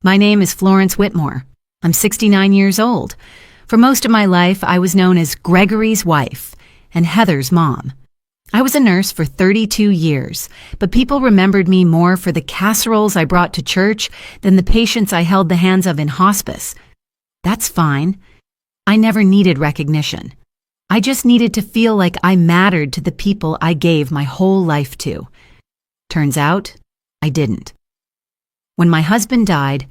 My name is Florence Whitmore. I'm 69 years old. For most of my life, I was known as Gregory's wife and Heather's mom. I was a nurse for 32 years, but people remembered me more for the casseroles I brought to church than the patients I held the hands of in hospice. That's fine. I never needed recognition. I just needed to feel like I mattered to the people I gave my whole life to. Turns out, I didn't. When my husband died,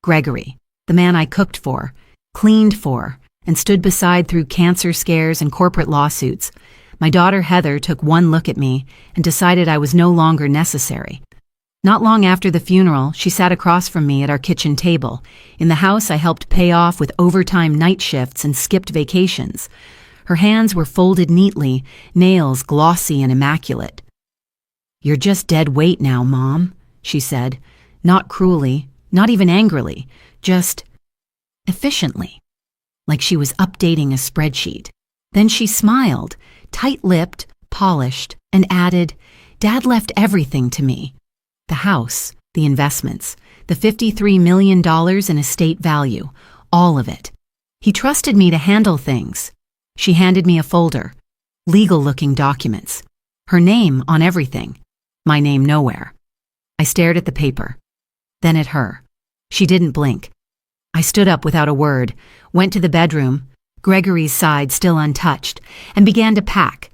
Gregory, the man I cooked for, cleaned for, and stood beside through cancer scares and corporate lawsuits, my daughter Heather took one look at me and decided I was no longer necessary. Not long after the funeral, she sat across from me at our kitchen table, in the house I helped pay off with overtime night shifts and skipped vacations. Her hands were folded neatly, nails glossy and immaculate. "You're just dead weight now, Mom," she said, not cruelly, not even angrily, just efficiently, like she was updating a spreadsheet. Then she smiled, tight-lipped, polished, and added, "Dad left everything to me. The house, the investments, the $53 million in estate value, all of it. He trusted me to handle things." She handed me a folder, legal-looking documents, her name on everything, my name nowhere. I stared at the paper, then at her. She didn't blink. I stood up without a word, went to the bedroom, Gregory's side still untouched, and began to pack.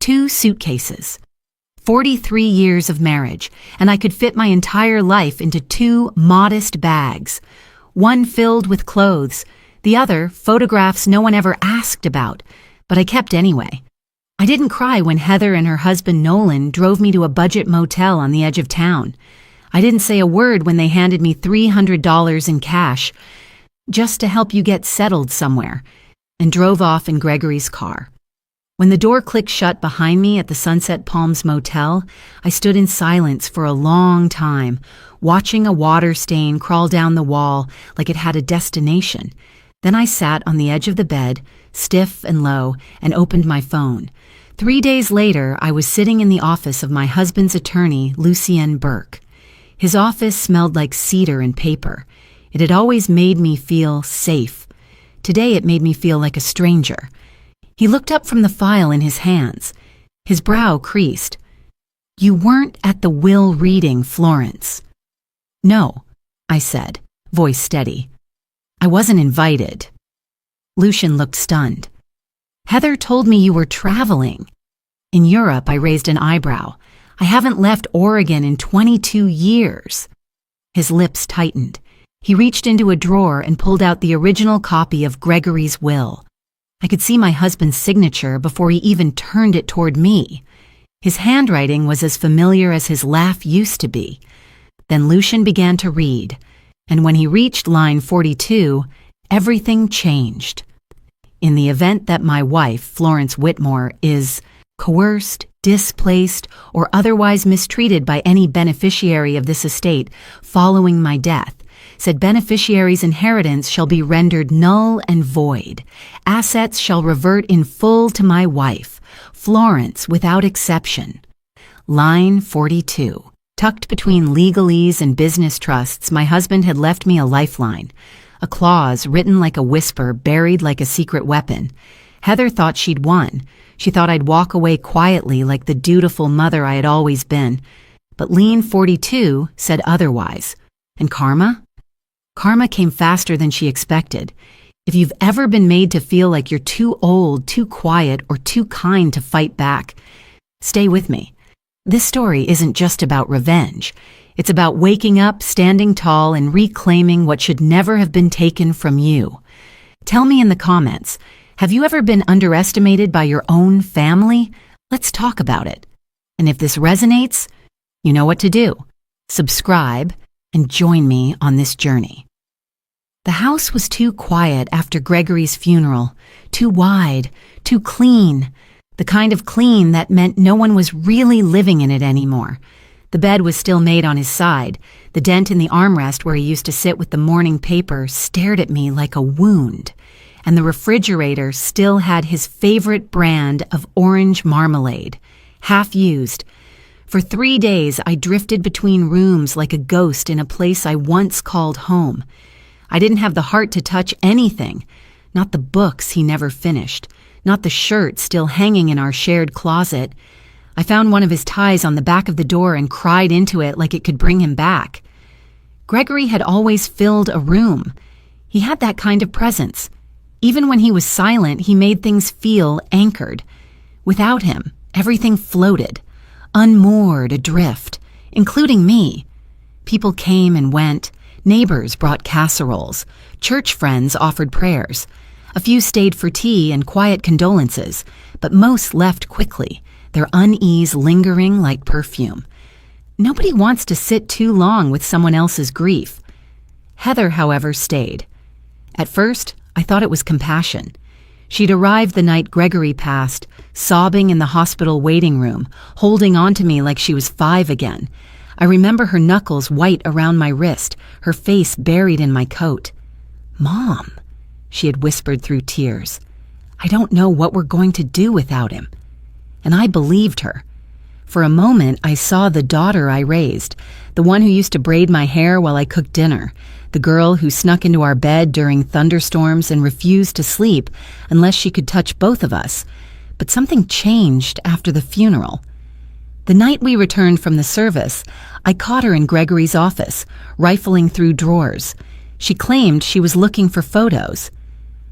2 suitcases. 43 years of marriage, and I could fit my entire life into 2 modest bags. One filled with clothes, the other photographs no one ever asked about, but I kept anyway. I didn't cry when Heather and her husband Nolan drove me to a budget motel on the edge of town. I didn't say a word when they handed me $300 in cash, just to help you get settled somewhere, and drove off in Gregory's car. When the door clicked shut behind me at the Sunset Palms Motel, I stood in silence for a long time, watching a water stain crawl down the wall like it had a destination. Then I sat on the edge of the bed, stiff and low, and opened my phone. 3 days later, I was sitting in the office of my husband's attorney, Lucien Burke. His office smelled like cedar and paper. It had always made me feel safe. Today it made me feel like a stranger. He looked up from the file in his hands. His brow creased. "You weren't at the will reading, Florence." "No," I said, voice steady. "I wasn't invited." Lucien looked stunned. "Heather told me you were traveling." In Europe, I raised an eyebrow. "I haven't left Oregon in 22 years. His lips tightened. He reached into a drawer and pulled out the original copy of Gregory's will. I could see my husband's signature before he even turned it toward me. His handwriting was as familiar as his laugh used to be. Then Lucien began to read, and when he reached line 42, everything changed. "In the event that my wife, Florence Whitmore, is coerced, displaced, or otherwise mistreated by any beneficiary of this estate following my death, said beneficiary's inheritance shall be rendered null and void. Assets shall revert in full to my wife, Florence, without exception." Line 42. Tucked between legalese and business trusts, my husband had left me a lifeline, a clause written like a whisper, buried like a secret weapon. Heather thought she'd won. She thought I'd walk away quietly like the dutiful mother I had always been. But Line 42 said otherwise. And karma? Karma came faster than she expected. If you've ever been made to feel like you're too old, too quiet, or too kind to fight back, stay with me. This story isn't just about revenge. It's about waking up, standing tall, and reclaiming what should never have been taken from you. Tell me in the comments, have you ever been underestimated by your own family? Let's talk about it. And if this resonates, you know what to do. Subscribe and join me on this journey. The house was too quiet after Gregory's funeral, too wide, too clean, the kind of clean that meant no one was really living in it anymore. The bed was still made on his side. The dent in the armrest where he used to sit with the morning paper stared at me like a wound. And the refrigerator still had his favorite brand of orange marmalade, half used. For 3 days, I drifted between rooms like a ghost in a place I once called home. I didn't have the heart to touch anything, not the books he never finished, not the shirt still hanging in our shared closet. I found one of his ties on the back of the door and cried into it like it could bring him back. Gregory had always filled a room. He had that kind of presence. Even when he was silent, he made things feel anchored. Without him, everything floated, unmoored adrift, including me. People came and went. Neighbors brought casseroles. Church friends offered prayers. A few stayed for tea and quiet condolences, but most left quickly, their unease lingering like perfume. Nobody wants to sit too long with someone else's grief. Heather, however, stayed. At first, I thought it was compassion. She'd arrived the night Gregory passed, sobbing in the hospital waiting room, holding on to me like she was 5 again. I remember her knuckles white around my wrist, her face buried in my coat. "Mom," she had whispered through tears, "I don't know what we're going to do without him." And I believed her. For a moment, I saw the daughter I raised, the one who used to braid my hair while I cooked dinner, the girl who snuck into our bed during thunderstorms and refused to sleep unless she could touch both of us. But something changed after the funeral. The night we returned from the service, I caught her in Gregory's office, rifling through drawers. She claimed she was looking for photos.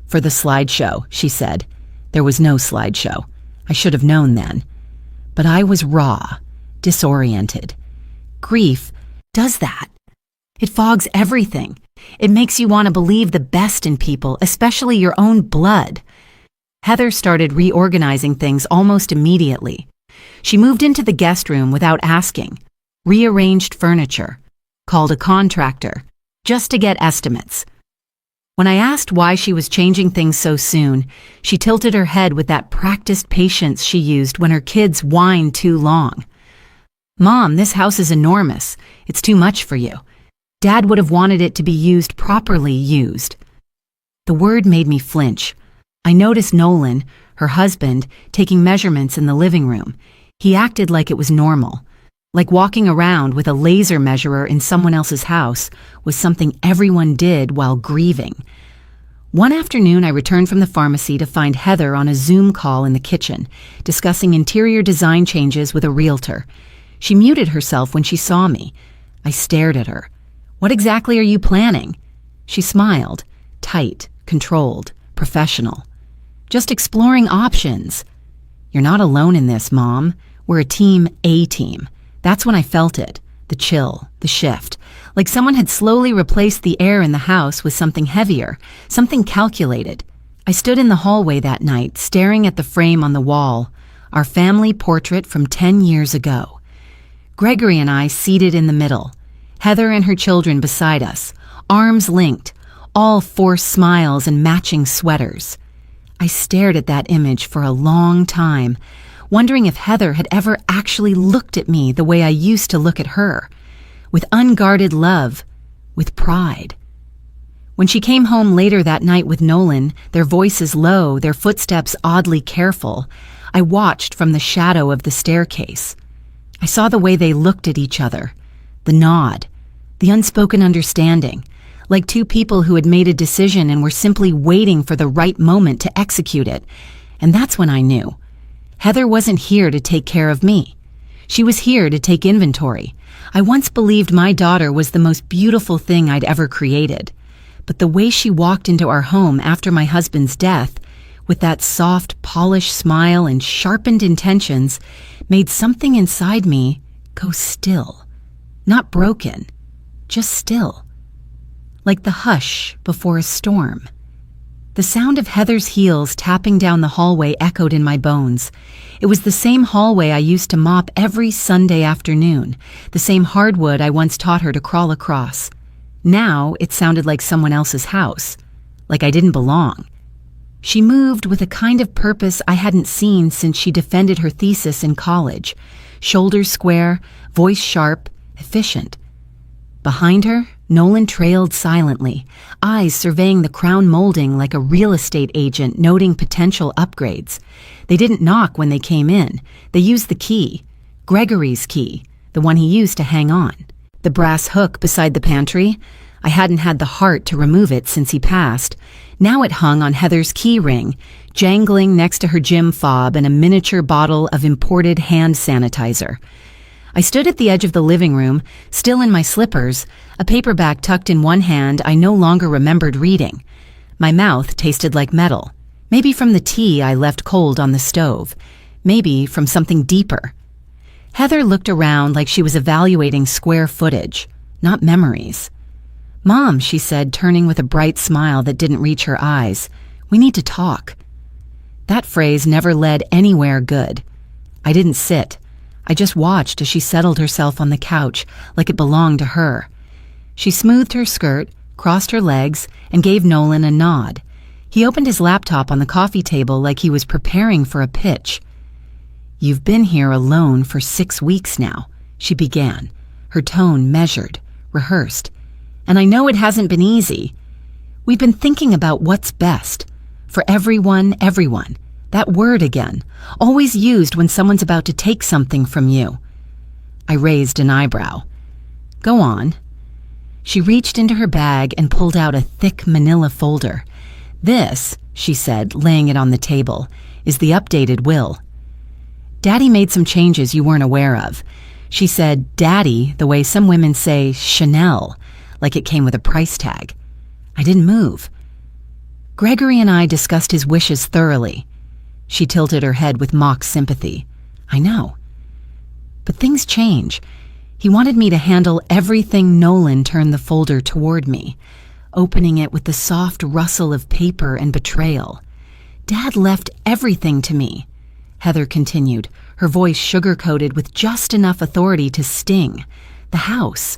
"For the slideshow," she said. There was no slideshow. I should have known then. But I was raw, disoriented. Grief does that. It fogs everything. It makes you want to believe the best in people, especially your own blood. Heather started reorganizing things almost immediately. She moved into the guest room without asking, rearranged furniture, called a contractor, just to get estimates. When I asked why she was changing things so soon, she tilted her head with that practiced patience she used when her kids whined too long. "Mom, this house is enormous. It's too much for you. Dad would have wanted it to be used properly used." The word made me flinch. I noticed Nolan, her husband, taking measurements in the living room. He acted like it was normal. Like walking around with a laser measurer in someone else's house was something everyone did while grieving. One afternoon, I returned from the pharmacy to find Heather on a Zoom call in the kitchen, discussing interior design changes with a realtor. She muted herself when she saw me. I stared at her. "What exactly are you planning?" She smiled, tight, controlled, professional. "Just exploring options." "You're not alone in this, Mom. We're a team, A team." That's when I felt it, the chill, the shift, like someone had slowly replaced the air in the house with something heavier, something calculated. I stood in the hallway that night, staring at the frame on the wall, our family portrait from 10 years ago. Gregory and I seated in the middle, Heather and her children beside us, arms linked, all forced smiles and matching sweaters. I stared at that image for a long time, wondering if Heather had ever actually looked at me the way I used to look at her, with unguarded love, with pride. When she came home later that night with Nolan, their voices low, their footsteps oddly careful, I watched from the shadow of the staircase. I saw the way they looked at each other, the nod, the unspoken understanding, like two people who had made a decision and were simply waiting for the right moment to execute it. And that's when I knew. Heather wasn't here to take care of me. She was here to take inventory. I once believed my daughter was the most beautiful thing I'd ever created. But the way she walked into our home after my husband's death, with that soft, polished smile and sharpened intentions, made something inside me go still. Not broken, just still. Like the hush before a storm. The sound of Heather's heels tapping down the hallway echoed in my bones. It was the same hallway I used to mop every Sunday afternoon, the same hardwood I once taught her to crawl across. Now it sounded like someone else's house, like I didn't belong. She moved with a kind of purpose I hadn't seen since she defended her thesis in college. Shoulders square, voice sharp, efficient. Behind her, Nolan trailed silently, eyes surveying the crown molding like a real estate agent noting potential upgrades. They didn't knock when they came in. They used the key. Gregory's key, the one he used to hang on. The brass hook beside the pantry, I hadn't had the heart to remove it since he passed. Now it hung on Heather's key ring, jangling next to her gym fob and a miniature bottle of imported hand sanitizer. I stood at the edge of the living room, still in my slippers, a paperback tucked in one hand I no longer remembered reading. My mouth tasted like metal, maybe from the tea I left cold on the stove, maybe from something deeper. Heather looked around like she was evaluating square footage, not memories. "Mom," she said, turning with a bright smile that didn't reach her eyes, "we need to talk." That phrase never led anywhere good. I didn't sit. I just watched as she settled herself on the couch like it belonged to her. She smoothed her skirt, crossed her legs, and gave Nolan a nod. He opened his laptop on the coffee table like he was preparing for a pitch. "You've been here alone for 6 weeks now," she began, her tone measured, rehearsed. "And I know it hasn't been easy. We've been thinking about what's best. For everyone. That word again, always used when someone's about to take something from you." I raised an eyebrow. "Go on." She reached into her bag and pulled out a thick manila folder. "This," she said, laying it on the table, "is the updated will. Daddy made some changes you weren't aware of." She said daddy the way some women say Chanel, like it came with a price tag. I didn't move. "Gregory and I discussed his wishes thoroughly." She tilted her head with mock sympathy. "I know. But things change. He wanted me to handle everything." Nolan turned the folder toward me, opening it with the soft rustle of paper and betrayal. "Dad left everything to me," Heather continued, her voice sugar-coated with just enough authority to sting. "The house,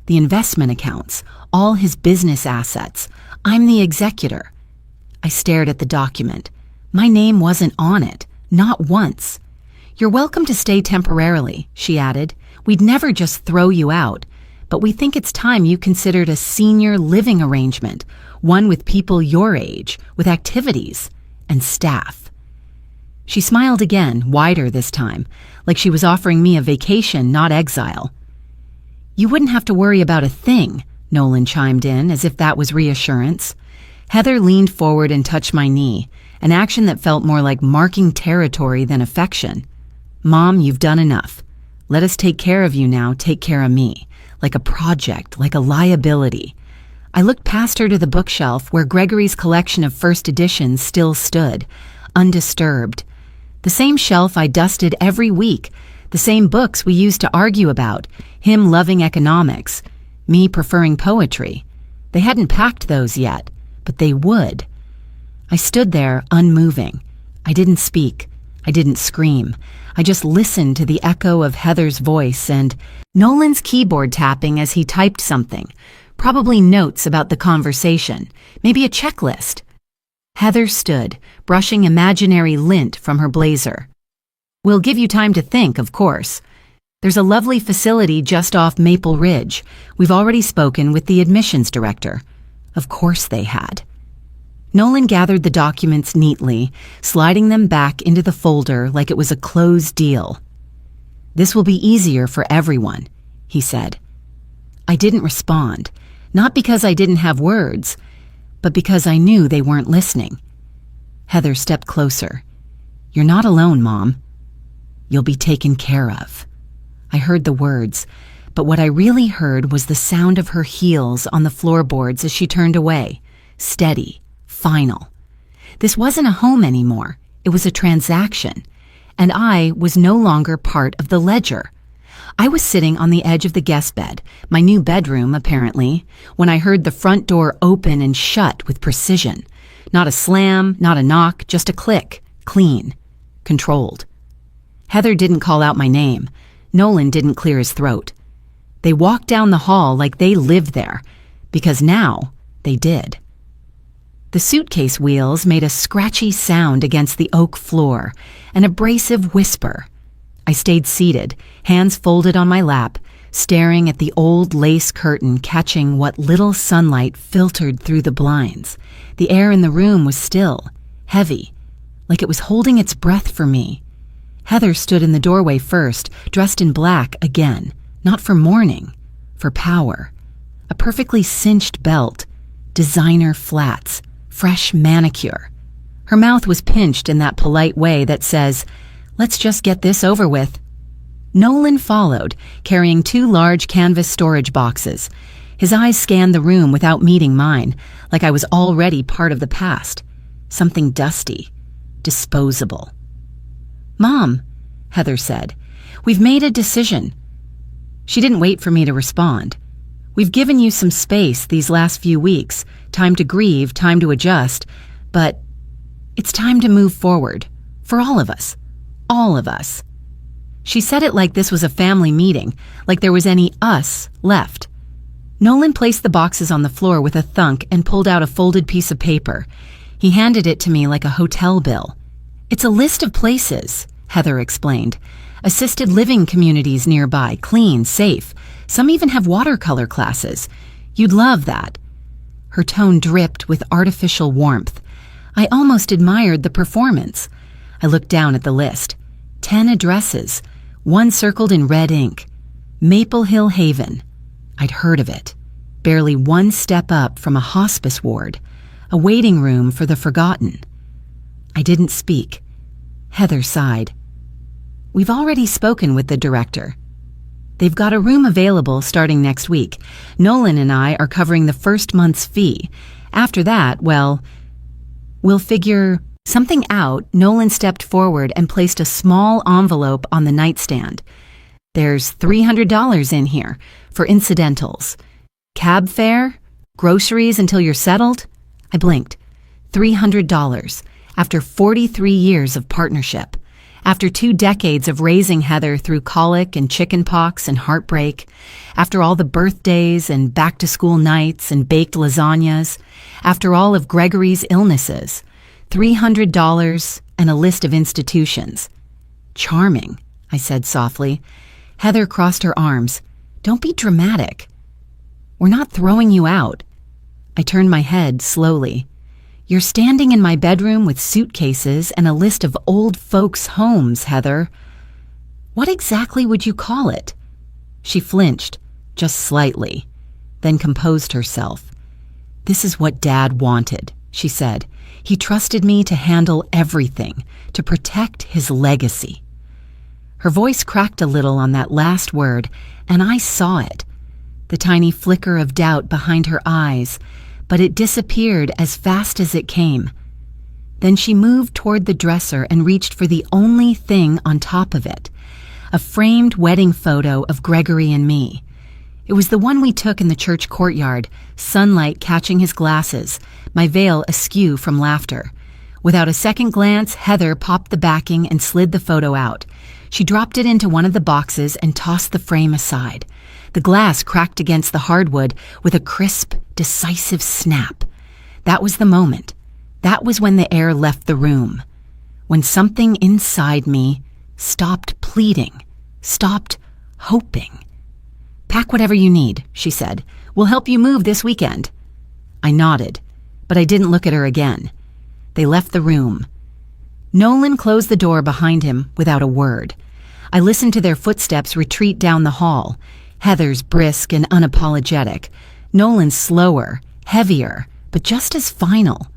the investment accounts, all his business assets. I'm the executor." I stared at the document. My name wasn't on it, not once. "You're welcome to stay temporarily," she added. "We'd never just throw you out, but we think it's time you considered a senior living arrangement, one with people your age, with activities and staff." She smiled again, wider this time, like she was offering me a vacation, not exile. "You wouldn't have to worry about a thing," Nolan chimed in, as if that was reassurance. Heather leaned forward and touched my knee, an action that felt more like marking territory than affection. "Mom, you've done enough. Let us take care of you now, take care of me. Like a project, like a liability." I looked past her to the bookshelf where Gregory's collection of first editions still stood, undisturbed. The same shelf I dusted every week, the same books we used to argue about, him loving economics, me preferring poetry. They hadn't packed those yet, but they would. I stood there, unmoving. I didn't speak. I didn't scream. I just listened to the echo of Heather's voice and Nolan's keyboard tapping as he typed something, probably notes about the conversation, maybe a checklist. Heather stood, brushing imaginary lint from her blazer. "We'll give you time to think, of course. There's a lovely facility just off Maple Ridge. We've already spoken with the admissions director." Of course they had. Nolan gathered the documents neatly, sliding them back into the folder like it was a closed deal. "This will be easier for everyone," he said. I didn't respond, not because I didn't have words, but because I knew they weren't listening. Heather stepped closer. "You're not alone, Mom. You'll be taken care of." I heard the words, but what I really heard was the sound of her heels on the floorboards as she turned away, steady, final. This wasn't a home anymore. It was a transaction, and I was no longer part of the ledger. I was sitting on the edge of the guest bed, my new bedroom apparently, when I heard the front door open and shut with precision. Not a slam, not a knock, just a click, clean, controlled. Heather didn't call out my name. Nolan didn't clear his throat. They walked down the hall like they lived there, because now they did. The suitcase wheels made a scratchy sound against the oak floor, an abrasive whisper. I stayed seated, hands folded on my lap, staring at the old lace curtain catching what little sunlight filtered through the blinds. The air in the room was still, heavy, like it was holding its breath for me. Heather stood in the doorway first, dressed in black again, not for mourning, for power. A perfectly cinched belt, designer flats, fresh manicure. Her mouth was pinched in that polite way that says, "Let's just get this over with." Nolan followed, carrying 2 large canvas storage boxes. His eyes scanned the room without meeting mine, like I was already part of the past. Something dusty, disposable. "Mom," Heather said, "we've made a decision." She didn't wait for me to respond. "We've given you some space these last few weeks, time to grieve, time to adjust, but it's time to move forward, for all of us. All of us." She said it like this was a family meeting, like there was any us left. Nolan placed the boxes on the floor with a thunk and pulled out a folded piece of paper. He handed it to me like a hotel bill. "It's a list of places," Heather explained. "Assisted living communities nearby, clean, safe. Some even have watercolor classes. You'd love that." Her tone dripped with artificial warmth. I almost admired the performance. I looked down at the list. 10 addresses, one circled in red ink. Maple Hill Haven. I'd heard of it. Barely one step up from a hospice ward, a waiting room for the forgotten. I didn't speak. Heather sighed. "We've already spoken with the director. They've got a room available starting next week. Nolan and I are covering the first month's fee. After that, well, we'll figure something out." Nolan stepped forward and placed a small envelope on the nightstand. "There's $300 in here for incidentals. Cab fare? Groceries until you're settled?" I blinked. $300 after 43 years of partnership. After 2 decades of raising Heather through colic and chicken pox and heartbreak, after all the birthdays and back-to-school nights and baked lasagnas, after all of Gregory's illnesses, $300 and a list of institutions. "Charming," I said softly. Heather crossed her arms. "Don't be dramatic. We're not throwing you out." I turned my head slowly. "You're standing in my bedroom with suitcases and a list of old folks' homes, Heather. What exactly would you call it?" She flinched, just slightly, then composed herself. "This is what Dad wanted," she said. "He trusted me to handle everything, to protect his legacy." Her voice cracked a little on that last word, and I saw it. The tiny flicker of doubt behind her eyes, but it disappeared as fast as it came. Then she moved toward the dresser and reached for the only thing on top of it, a framed wedding photo of Gregory and me. It was the one we took in the church courtyard, sunlight catching his glasses, my veil askew from laughter. Without a second glance, Heather popped the backing and slid the photo out. She dropped it into one of the boxes and tossed the frame aside. The glass cracked against the hardwood with a crisp, decisive snap. That was the moment. That was when the air left the room. When something inside me stopped pleading, stopped hoping. "Pack whatever you need," she said. "We'll help you move this weekend." I nodded, but I didn't look at her again. They left the room. Nolan closed the door behind him without a word. I listened to their footsteps retreat down the hall. Heather's brisk and unapologetic. Nolan's slower, heavier, but just as final.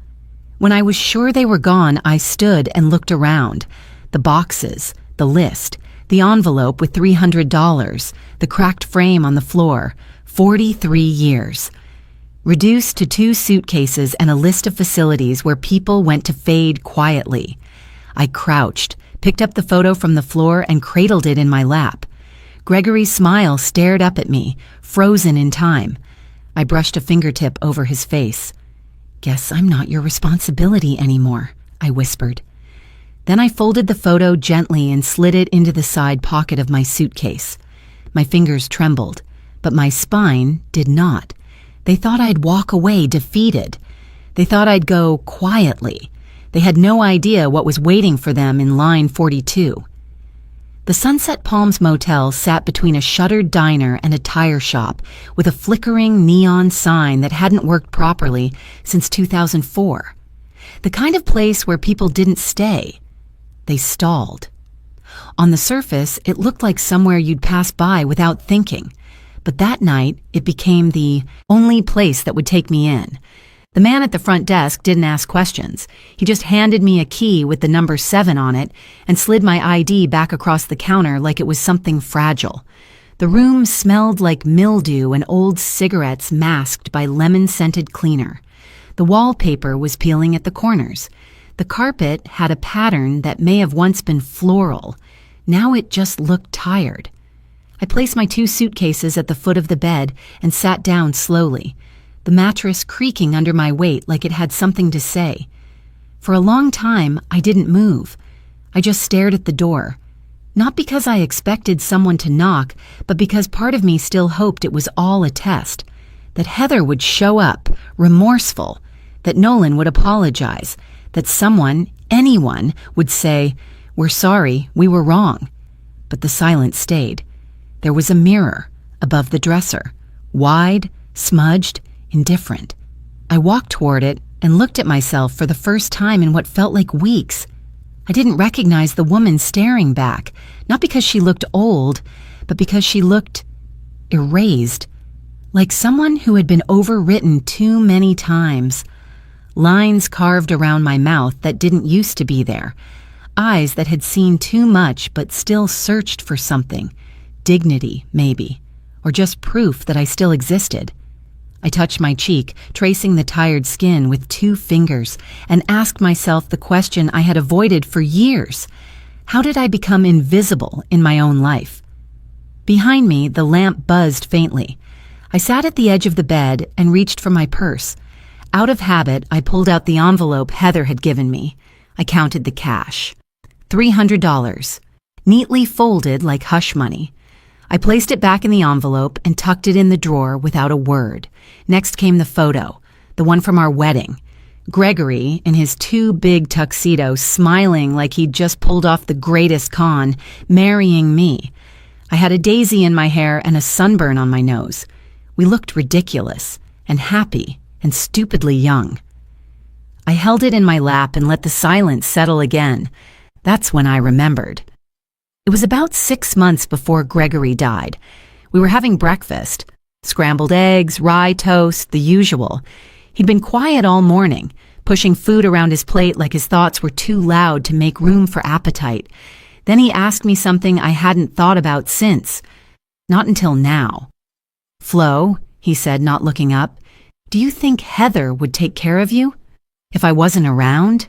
When I was sure they were gone, I stood and looked around. The boxes, the list, the envelope with $300, the cracked frame on the floor. 43 years. Reduced to 2 suitcases and a list of facilities where people went to fade quietly. I crouched, picked up the photo from the floor and cradled it in my lap. Gregory's smile stared up at me, frozen in time. I brushed a fingertip over his face. "Guess I'm not your responsibility anymore," I whispered. Then I folded the photo gently and slid it into the side pocket of my suitcase. My fingers trembled, but my spine did not. They thought I'd walk away defeated. They thought I'd go quietly. They had no idea what was waiting for them in line 42. The Sunset Palms Motel sat between a shuttered diner and a tire shop with a flickering neon sign that hadn't worked properly since 2004. The kind of place where people didn't stay. They stalled. On the surface, it looked like somewhere you'd pass by without thinking. But that night, it became the only place that would take me in. The man at the front desk didn't ask questions. He just handed me a key with the number 7 on it and slid my ID back across the counter like it was something fragile. The room smelled like mildew and old cigarettes masked by lemon-scented cleaner. The wallpaper was peeling at the corners. The carpet had a pattern that may have once been floral. Now it just looked tired. I placed my 2 suitcases at the foot of the bed and sat down slowly, the mattress creaking under my weight like it had something to say. For a long time, I didn't move. I just stared at the door. Not because I expected someone to knock, but because part of me still hoped it was all a test. That Heather would show up, remorseful. That Nolan would apologize. That someone, anyone, would say, "We're sorry, we were wrong." But the silence stayed. There was a mirror above the dresser, wide, smudged, indifferent. I walked toward it and looked at myself for the first time in what felt like weeks. I didn't recognize the woman staring back, not because she looked old, but because she looked erased, like someone who had been overwritten too many times. Lines carved around my mouth that didn't used to be there, eyes that had seen too much but still searched for something, dignity maybe, or just proof that I still existed. I touched my cheek, tracing the tired skin with 2 fingers, and asked myself the question I had avoided for years. How did I become invisible in my own life? Behind me, the lamp buzzed faintly. I sat at the edge of the bed and reached for my purse. Out of habit, I pulled out the envelope Heather had given me. I counted the cash. $300, neatly folded like hush money. I placed it back in the envelope and tucked it in the drawer without a word. Next came the photo, the one from our wedding. Gregory, in his too big tuxedo, smiling like he'd just pulled off the greatest con, marrying me. I had a daisy in my hair and a sunburn on my nose. We looked ridiculous and happy and stupidly young. I held it in my lap and let the silence settle again. That's when I remembered. It was about 6 months before Gregory died. We were having breakfast. Scrambled eggs, rye toast, the usual. He'd been quiet all morning, pushing food around his plate like his thoughts were too loud to make room for appetite. Then he asked me something I hadn't thought about since. Not until now. "Flo," he said, not looking up, "do you think Heather would take care of you if I wasn't around?"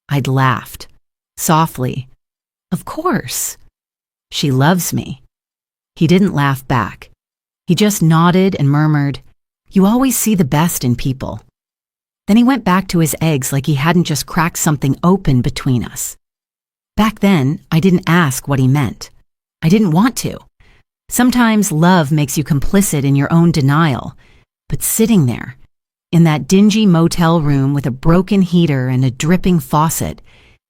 I'd laughed, softly. "Of course. She loves me." He didn't laugh back. He just nodded and murmured, "You always see the best in people." Then he went back to his eggs like he hadn't just cracked something open between us. Back then, I didn't ask what he meant. I didn't want to. Sometimes love makes you complicit in your own denial. But sitting there, in that dingy motel room with a broken heater and a dripping faucet,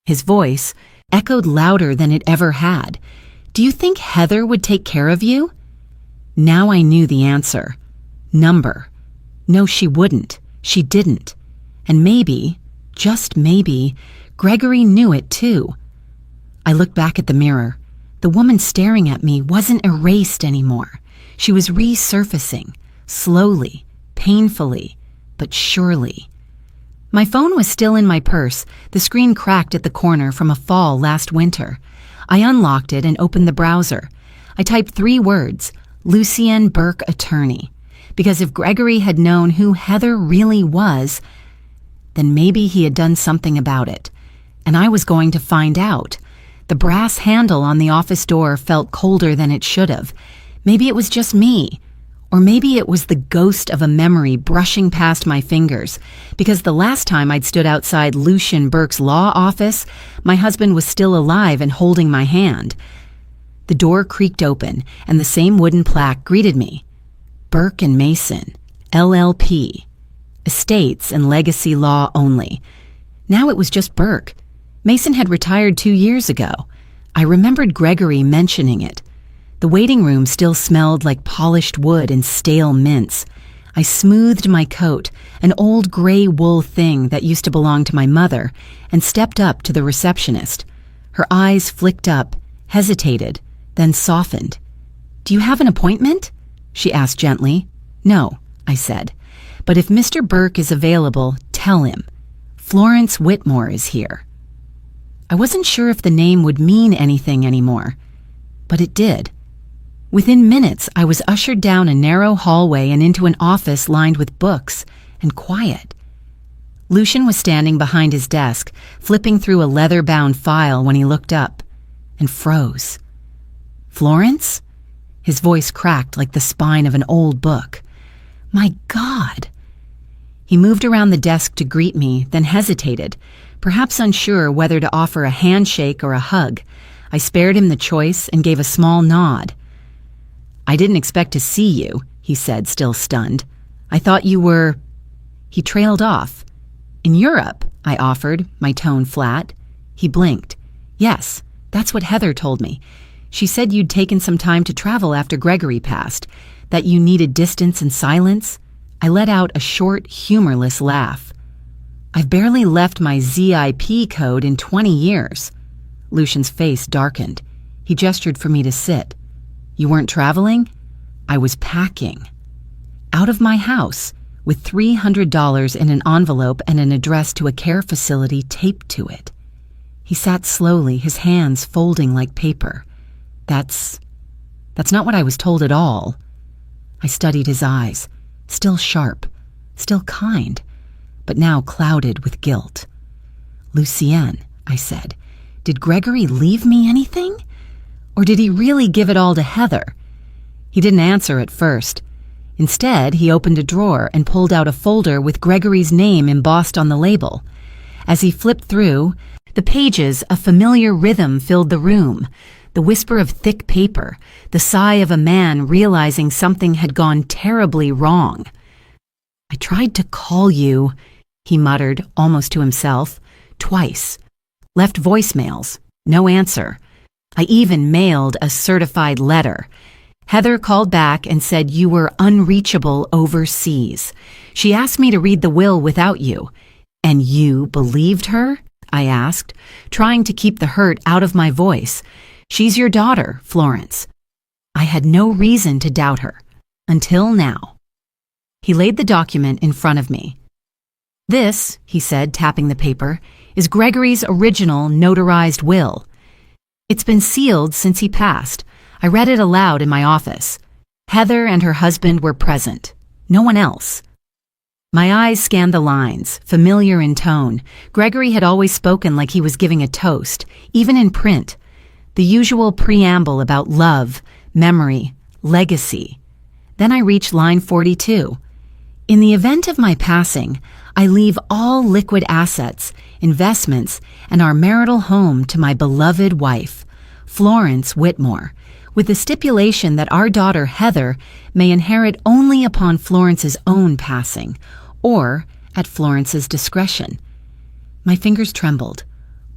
his voice echoed louder than it ever had. "Do you think Heather would take care of you?" Now I knew the answer. Number. No, she wouldn't. She didn't. And maybe, just maybe, Gregory knew it too. I looked back at the mirror. The woman staring at me wasn't erased anymore. She was resurfacing, slowly, painfully, but surely. My phone was still in my purse, the screen cracked at the corner from a fall last winter. I unlocked it and opened the browser. I typed 3 words, Lucien Burke Attorney, because if Gregory had known who Heather really was, then maybe he had done something about it, and I was going to find out. The brass handle on the office door felt colder than it should have. Maybe it was just me. Or maybe it was the ghost of a memory brushing past my fingers, because the last time I'd stood outside Lucien Burke's law office, my husband was still alive and holding my hand. The door creaked open, and the same wooden plaque greeted me. Burke and Mason, LLP. Estates and legacy law only. Now it was just Burke. Mason had retired 2 years ago. I remembered Gregory mentioning it. The waiting room still smelled like polished wood and stale mints. I smoothed my coat, an old gray wool thing that used to belong to my mother, and stepped up to the receptionist. Her eyes flicked up, hesitated, then softened. "Do you have an appointment?" she asked gently. "No," I said. "But if Mr. Burke is available, tell him. Florence Whitmore is here." I wasn't sure if the name would mean anything anymore, but it did. Within minutes, I was ushered down a narrow hallway and into an office lined with books and quiet. Lucian was standing behind his desk, flipping through a leather-bound file when he looked up and froze. "Florence?" His voice cracked like the spine of an old book. "My God!" He moved around the desk to greet me, then hesitated, perhaps unsure whether to offer a handshake or a hug. I spared him the choice and gave a small nod. "I didn't expect to see you," he said, still stunned. "I thought you were—" He trailed off. "In Europe," I offered, my tone flat. He blinked. "Yes, that's what Heather told me. She said you'd taken some time to travel after Gregory passed, that you needed distance and silence." I let out a short, humorless laugh. "I've barely left my ZIP code in 20 years. Lucian's face darkened. He gestured for me to sit. "You weren't traveling?" "I was packing." Out of my house, with $300 in an envelope and an address to a care facility taped to it. He sat slowly, his hands folding like paper. That's not what I was told at all." I studied his eyes, still sharp, still kind, but now clouded with guilt. "Lucienne," I said, "did Gregory leave me anything? Or did he really give it all to Heather?" He didn't answer at first. Instead, he opened a drawer and pulled out a folder with Gregory's name embossed on the label. As he flipped through, the pages, a familiar rhythm filled the room. The whisper of thick paper, the sigh of a man realizing something had gone terribly wrong. "I tried to call you," he muttered, almost to himself, "twice. Left voicemails, no answer. I even mailed a certified letter. Heather called back and said you were unreachable overseas. She asked me to read the will without you. And you believed her?" I asked, trying to keep the hurt out of my voice. "She's your daughter, Florence." I had no reason to doubt her, until now. He laid the document in front of me. "This," he said, tapping the paper, "is Gregory's original notarized will. It's been sealed since he passed. I read it aloud in my office. Heather and her husband were present. No one else." My eyes scanned the lines, familiar in tone. Gregory had always spoken like he was giving a toast, even in print. The usual preamble about love, memory, legacy. Then I reached line 42. "In the event of my passing, I leave all liquid assets, investments, and our marital home to my beloved wife, Florence Whitmore, with the stipulation that our daughter Heather may inherit only upon Florence's own passing, or at Florence's discretion." My fingers trembled.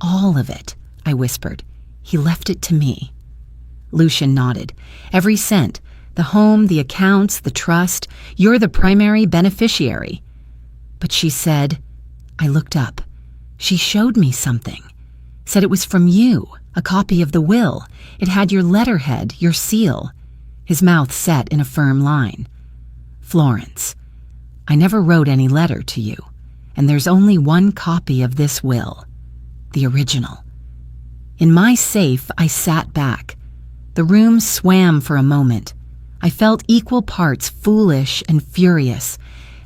"All of it," I whispered. "He left it to me." Lucian nodded. "Every cent. The home, the accounts, the trust. You're the primary beneficiary." "But she said—" I looked up. "She showed me something. Said it was from you, a copy of the will. It had your letterhead, your seal." His mouth set in a firm line. "Florence, I never wrote any letter to you, and there's only one copy of this will. The original." In my safe, I sat back. The room swam for a moment. I felt equal parts foolish and furious.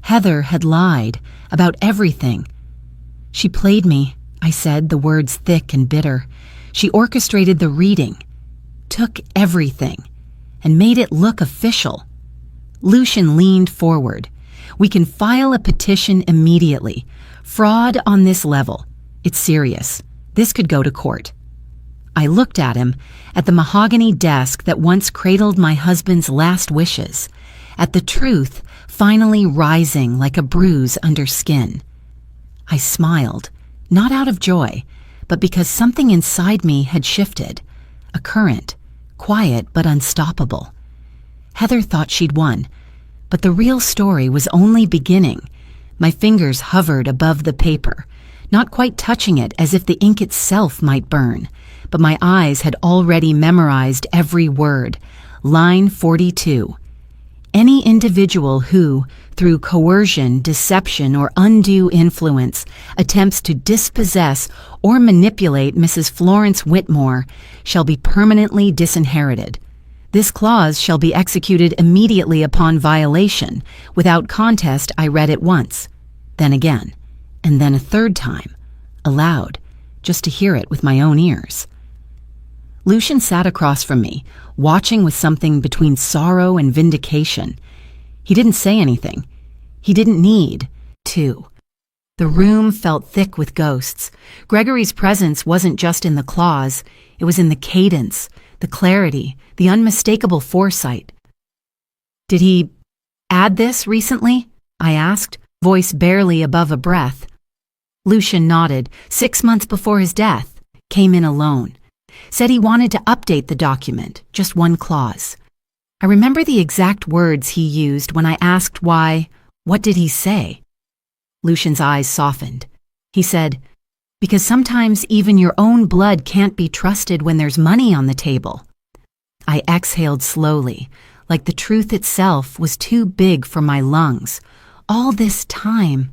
Heather had lied about everything. "She played me," I said, the words thick and bitter. "She orchestrated the reading, took everything, and made it look official." Lucian leaned forward. "We can file a petition immediately. Fraud on this level. It's serious. This could go to court." I looked at him, at the mahogany desk that once cradled my husband's last wishes, at the truth finally rising like a bruise under skin. I smiled, not out of joy, but because something inside me had shifted, a current, quiet but unstoppable. Heather thought she'd won, but the real story was only beginning. My fingers hovered above the paper, not quite touching it as if the ink itself might burn, but my eyes had already memorized every word. Line 42. Any individual who, through coercion, deception, or undue influence, attempts to dispossess or manipulate Mrs. Florence Whitmore shall be permanently disinherited. This clause shall be executed immediately upon violation. Without contest, I read it once, then again, and then a third time, aloud, just to hear it with my own ears. Lucian sat across from me, watching with something between sorrow and vindication. He didn't say anything. He didn't need to. The room felt thick with ghosts. Gregory's presence wasn't just in the clause, it was in the cadence, the clarity, the unmistakable foresight. "Did he add this recently?" I asked, voice barely above a breath. Lucian nodded. 6 months before his death. Came in alone. Said he wanted to update the document, just one clause. I remember the exact words he used when I asked why. What did he say? Lucian's eyes softened. He said, "Because sometimes even your own blood can't be trusted when there's money on the table." I exhaled slowly, like the truth itself was too big for my lungs. All this time.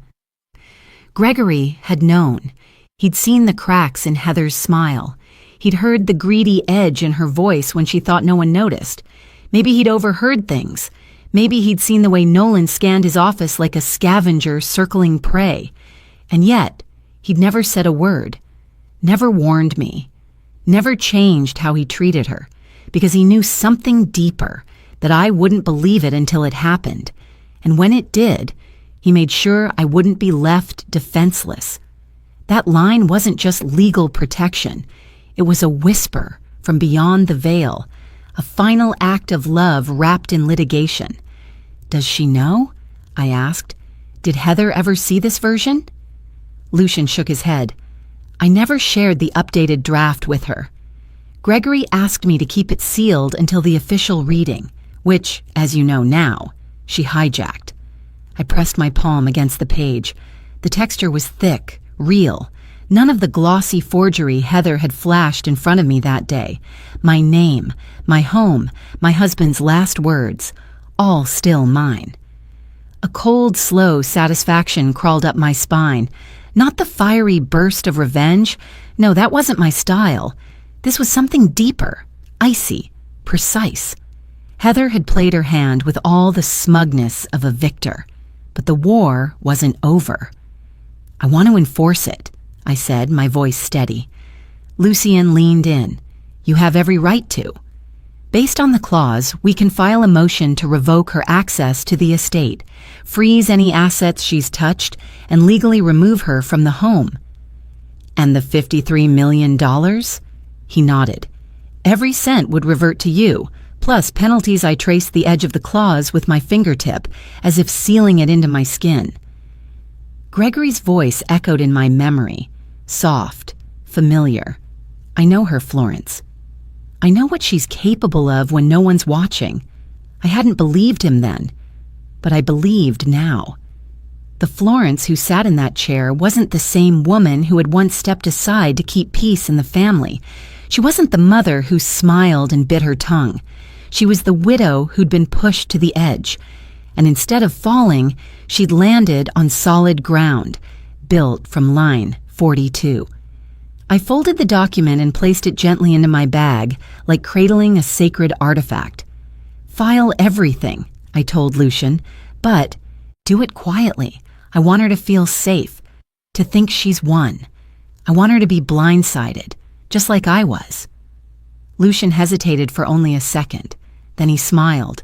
Gregory had known. He'd seen the cracks in Heather's smile. He'd heard the greedy edge in her voice when she thought no one noticed. Maybe he'd overheard things. Maybe he'd seen the way Nolan scanned his office like a scavenger circling prey. And yet, he'd never said a word, never warned me, never changed how he treated her, because he knew something deeper, that I wouldn't believe it until it happened. And when it did, he made sure I wouldn't be left defenseless. That line wasn't just legal protection. It was a whisper from beyond the veil, a final act of love wrapped in litigation. "Does she know?" I asked. "Did Heather ever see this version?" Lucian shook his head. "I never shared the updated draft with her. Gregory asked me to keep it sealed until the official reading, which, as you know now, she hijacked." I pressed my palm against the page. The texture was thick, real. None of the glossy forgery Heather had flashed in front of me that day. My name, my home, my husband's last words, all still mine. A cold, slow satisfaction crawled up my spine. Not the fiery burst of revenge. No, that wasn't my style. This was something deeper, icy, precise. Heather had played her hand with all the smugness of a victor. But the war wasn't over. "I want to enforce it," I said, my voice steady. Lucien leaned in. "You have every right to. Based on the clause, we can file a motion to revoke her access to the estate, freeze any assets she's touched, and legally remove her from the home." "And the $53 million? He nodded. "Every cent would revert to you, plus penalties. I traced the edge of the clause with my fingertip, as if sealing it into my skin. Gregory's voice echoed in my memory, soft, familiar. "I know her, Florence. I know what she's capable of when no one's watching." I hadn't believed him then, but I believed now. The Florence who sat in that chair wasn't the same woman who had once stepped aside to keep peace in the family. She wasn't the mother who smiled and bit her tongue. She was the widow who'd been pushed to the edge, and instead of falling, she'd landed on solid ground, built from line 42. I folded the document and placed it gently into my bag, like cradling a sacred artifact. "File everything," I told Lucian, "but do it quietly. I want her to feel safe, to think she's won. I want her to be blindsided, just like I was." Lucian hesitated for only a second. Then he smiled.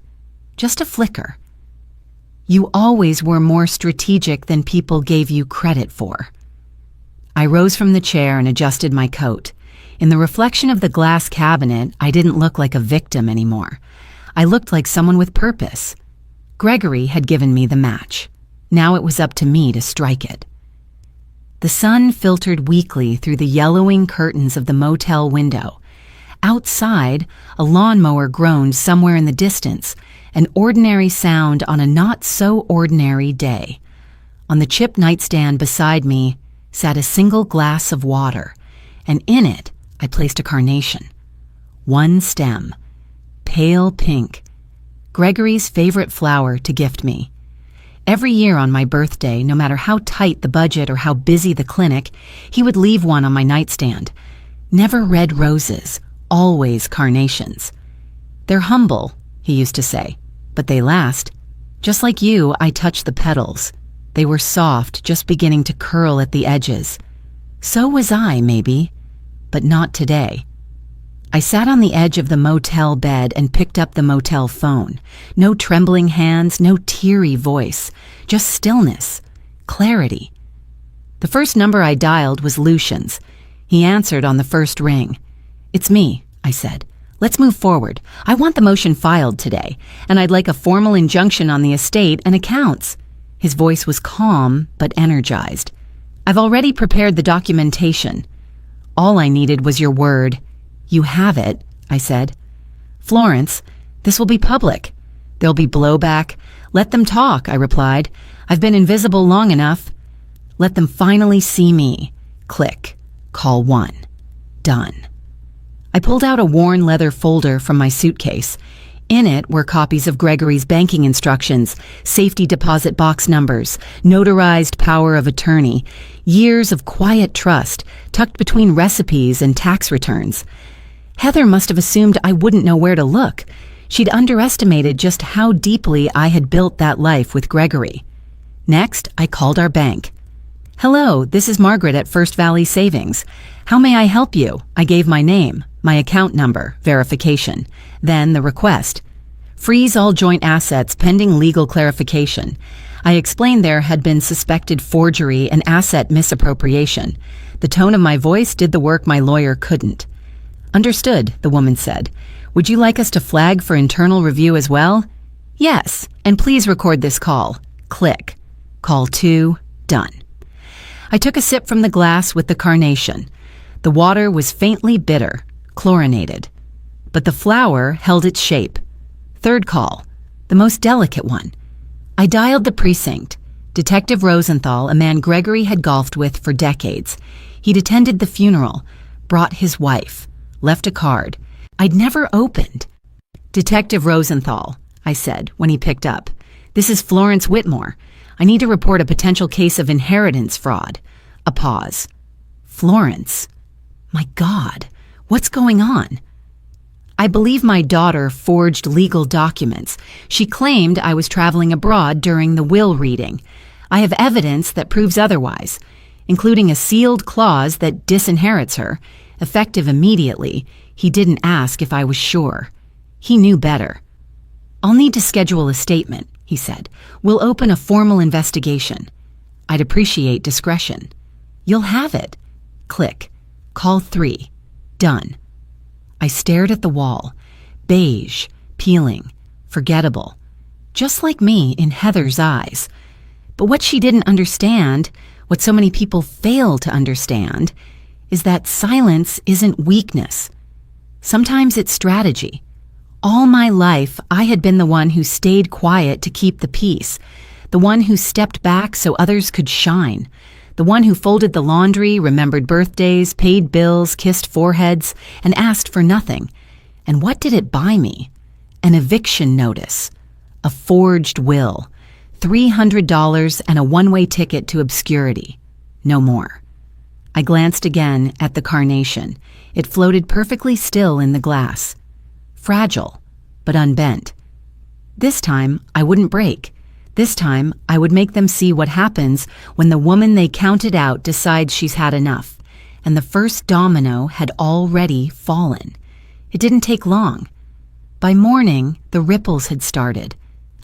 Just a flicker. "You always were more strategic than people gave you credit for." I rose from the chair and adjusted my coat. In the reflection of the glass cabinet, I didn't look like a victim anymore. I looked like someone with purpose. Gregory had given me the match. Now it was up to me to strike it. The sun filtered weakly through the yellowing curtains of the motel window. Outside, a lawnmower groaned somewhere in the distance, an ordinary sound on a not-so-ordinary day. On the chip nightstand beside me, sat a single glass of water, and in it I placed a carnation. One stem, pale pink, Gregory's favorite flower to gift me. Every year on my birthday, no matter how tight the budget or how busy the clinic, he would leave one on my nightstand. Never red roses, always carnations. They're humble, he used to say, but they last. Just like you, I touched the petals. They were soft, just beginning to curl at the edges. So was I, maybe, but not today. I sat on the edge of the motel bed and picked up the motel phone. No trembling hands, no teary voice, just stillness, clarity. The first number I dialed was Lucian's. He answered on the first ring. "It's me," I said. "Let's move forward. I want the motion filed today, and I'd like a formal injunction on the estate and accounts." His voice was calm but energized. "I've already prepared the documentation. All I needed was your word." "You have it," I said. "Florence, this will be public. There'll be blowback. Let them talk," I replied. "I've been invisible long enough. Let them finally see me." Click. Call 1. Done. I pulled out a worn leather folder from my suitcase. In it were copies of Gregory's banking instructions, safety deposit box numbers, notarized power of attorney, years of quiet trust tucked between recipes and tax returns. Heather must have assumed I wouldn't know where to look. She'd underestimated just how deeply I had built that life with Gregory. Next, I called our bank. "Hello, this is Margaret at First Valley Savings. How may I help you?" I gave my name, my account number, verification. Then the request. "Freeze all joint assets pending legal clarification." I explained there had been suspected forgery and asset misappropriation. The tone of my voice did the work my lawyer couldn't. "Understood," the woman said. "Would you like us to flag for internal review as well?" "Yes, and please record this call." Click. Call 2. Done. I took a sip from the glass with the carnation. The water was faintly bitter, chlorinated. But the flower held its shape. Third call, the most delicate one. I dialed the precinct. Detective Rosenthal, a man Gregory had golfed with for decades. He'd attended the funeral, brought his wife, left a card. I'd never opened. "Detective Rosenthal," I said when he picked up. "This is Florence Whitmore. I need to report a potential case of inheritance fraud." A pause. "Florence? My God, what's going on?" "I believe my daughter forged legal documents. She claimed I was traveling abroad during the will reading. I have evidence that proves otherwise, including a sealed clause that disinherits her, effective immediately. He didn't ask if I was sure. He knew better." "I'll need to schedule a statement," he said. "We'll open a formal investigation." "I'd appreciate discretion." "You'll have it." Click. Call 3. Done. I stared at the wall. Beige, peeling, forgettable. Just like me in Heather's eyes. But what she didn't understand, what so many people fail to understand, is that silence isn't weakness. Sometimes it's strategy. All my life, I had been the one who stayed quiet to keep the peace, the one who stepped back so others could shine, the one who folded the laundry, remembered birthdays, paid bills, kissed foreheads, and asked for nothing. And what did it buy me? An eviction notice, a forged will, $300 and a one-way ticket to obscurity. No more. I glanced again at the carnation. It floated perfectly still in the glass. Fragile, but unbent. This time, I wouldn't break. This time, I would make them see what happens when the woman they counted out decides she's had enough, and the first domino had already fallen. It didn't take long. By morning, the ripples had started.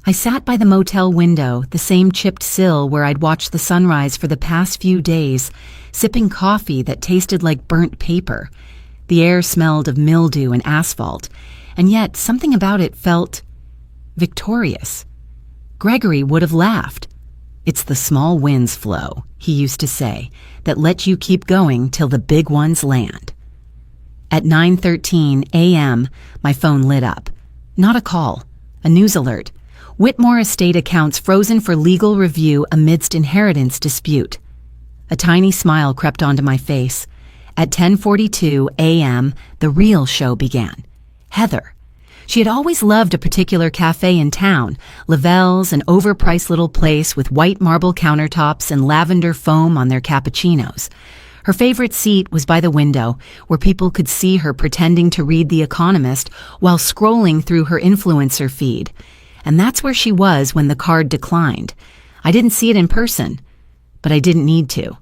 I sat by the motel window, the same chipped sill where I'd watched the sunrise for the past few days, sipping coffee that tasted like burnt paper. The air smelled of mildew and asphalt, and yet something about it felt victorious. Gregory would have laughed. "It's the small winds, Flo," he used to say, "that let you keep going till the big ones land." At 9:13 a.m., my phone lit up. Not a call, a news alert. Whitmore estate accounts frozen for legal review amidst inheritance dispute. A tiny smile crept onto my face. At 10:42 a.m., the real show began. Heather. She had always loved a particular cafe in town, Lavelle's, an overpriced little place with white marble countertops and lavender foam on their cappuccinos. Her favorite seat was by the window, where people could see her pretending to read The Economist while scrolling through her influencer feed. And that's where she was when the card declined. I didn't see it in person, but I didn't need to.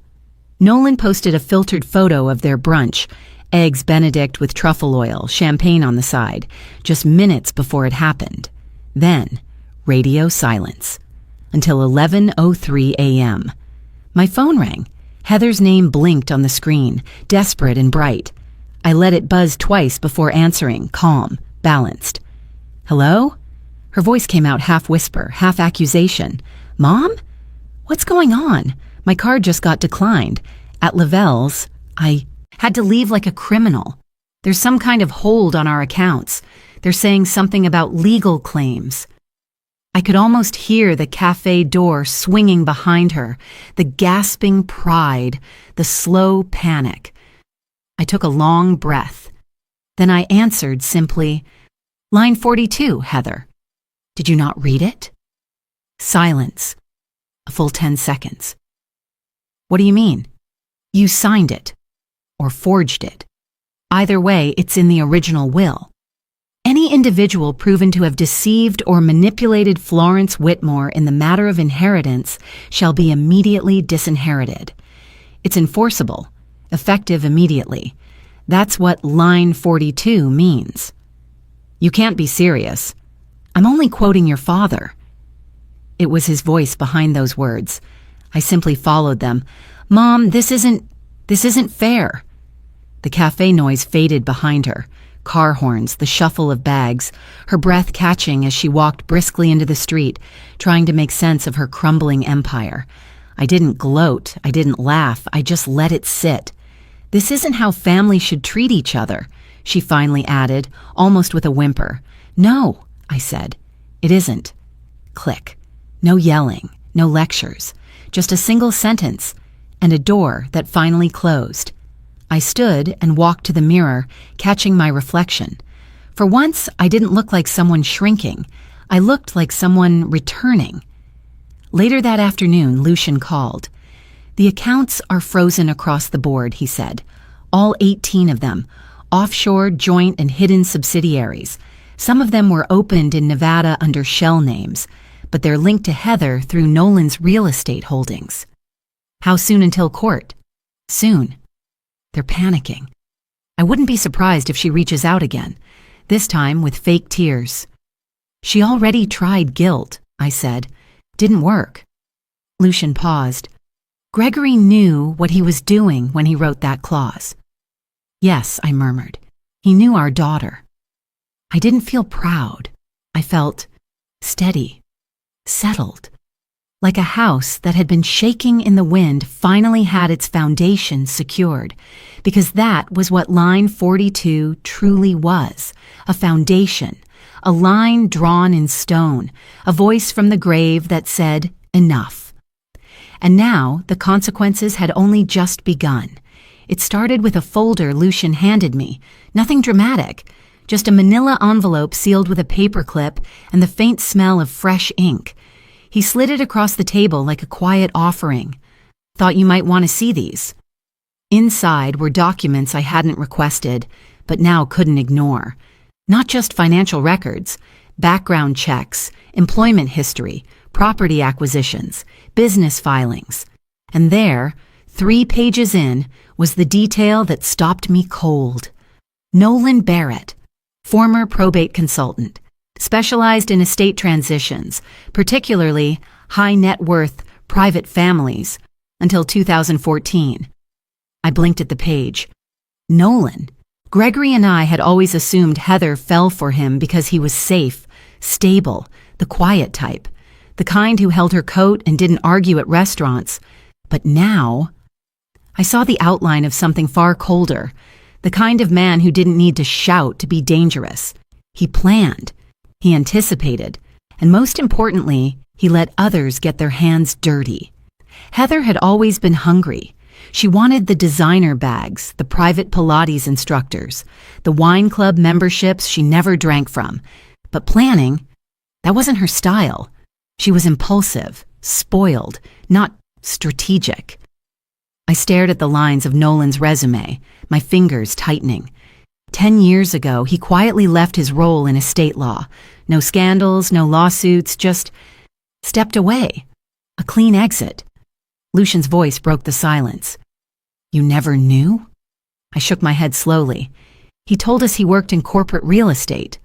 Nolan posted a filtered photo of their brunch, eggs Benedict with truffle oil, champagne on the side, just minutes before it happened. Then, radio silence. Until 11:03 a.m. My phone rang. Heather's name blinked on the screen, desperate and bright. I let it buzz twice before answering, calm, balanced. Hello? Her voice came out half whisper, half accusation. Mom? What's going on? My card just got declined. At Lavelle's, I had to leave like a criminal. There's some kind of hold on our accounts. They're saying something about legal claims. I could almost hear the cafe door swinging behind her, the gasping pride, the slow panic. I took a long breath. Then I answered simply, Line 42, Heather. Did you not read it? Silence. A full 10 seconds. What do you mean? You signed it. Or forged it. Either way, it's in the original will. Any individual proven to have deceived or manipulated Florence Whitmore in the matter of inheritance shall be immediately disinherited. It's enforceable, effective immediately. That's what line 42 means. You can't be serious. I'm only quoting your father. It was his voice behind those words. I simply followed them. Mom, this isn't fair. The cafe noise faded behind her. Car horns, the shuffle of bags, her breath catching as she walked briskly into the street, trying to make sense of her crumbling empire. I didn't gloat, I didn't laugh, I just let it sit. This isn't how families should treat each other, she finally added, almost with a whimper. No, I said, it isn't. Click. No yelling, no lectures, just a single sentence, and a door that finally closed. I stood and walked to the mirror, catching my reflection. For once, I didn't look like someone shrinking. I looked like someone returning. Later that afternoon, Lucian called. The accounts are frozen across the board, he said. All 18 of them, offshore, joint, and hidden subsidiaries. Some of them were opened in Nevada under shell names, but they're linked to Heather through Nolan's real estate holdings. How soon until court? Soon. They're panicking. I wouldn't be surprised if she reaches out again, this time with fake tears. She already tried guilt, I said. Didn't work. Lucian paused. Gregory knew what he was doing when he wrote that clause. Yes, I murmured. He knew our daughter. I didn't feel proud. I felt steady, settled. Like a house that had been shaking in the wind finally had its foundation secured, because that was what line 42 truly was, a foundation, a line drawn in stone, a voice from the grave that said, enough. And now the consequences had only just begun. It started with a folder Lucian handed me, nothing dramatic, just a manila envelope sealed with a paperclip and the faint smell of fresh ink. He slid it across the table like a quiet offering. Thought you might want to see these. Inside were documents I hadn't requested, but now couldn't ignore. Not just financial records, background checks, employment history, property acquisitions, business filings. And there, 3 pages in, was the detail that stopped me cold. Nolan Barrett, former probate consultant, specialized in estate transitions, particularly high net worth private families, until 2014. I blinked at the page. Nolan. Gregory and I had always assumed Heather fell for him because he was safe, stable, the quiet type, the kind who held her coat and didn't argue at restaurants. But now, I saw the outline of something far colder, the kind of man who didn't need to shout to be dangerous. He planned. He anticipated, and most importantly, he let others get their hands dirty. Heather had always been hungry, She wanted the designer bags, the private Pilates instructors, the wine club memberships she never drank from. But planning, that wasn't her style. She was impulsive, spoiled, not strategic. I stared at the lines of Nolan's resume, my fingers tightening. 10 years ago, he quietly left his role in estate law. No scandals, no lawsuits, just stepped away. A clean exit. Lucian's voice broke the silence. You never knew? I shook my head slowly. He told us he worked in corporate real estate.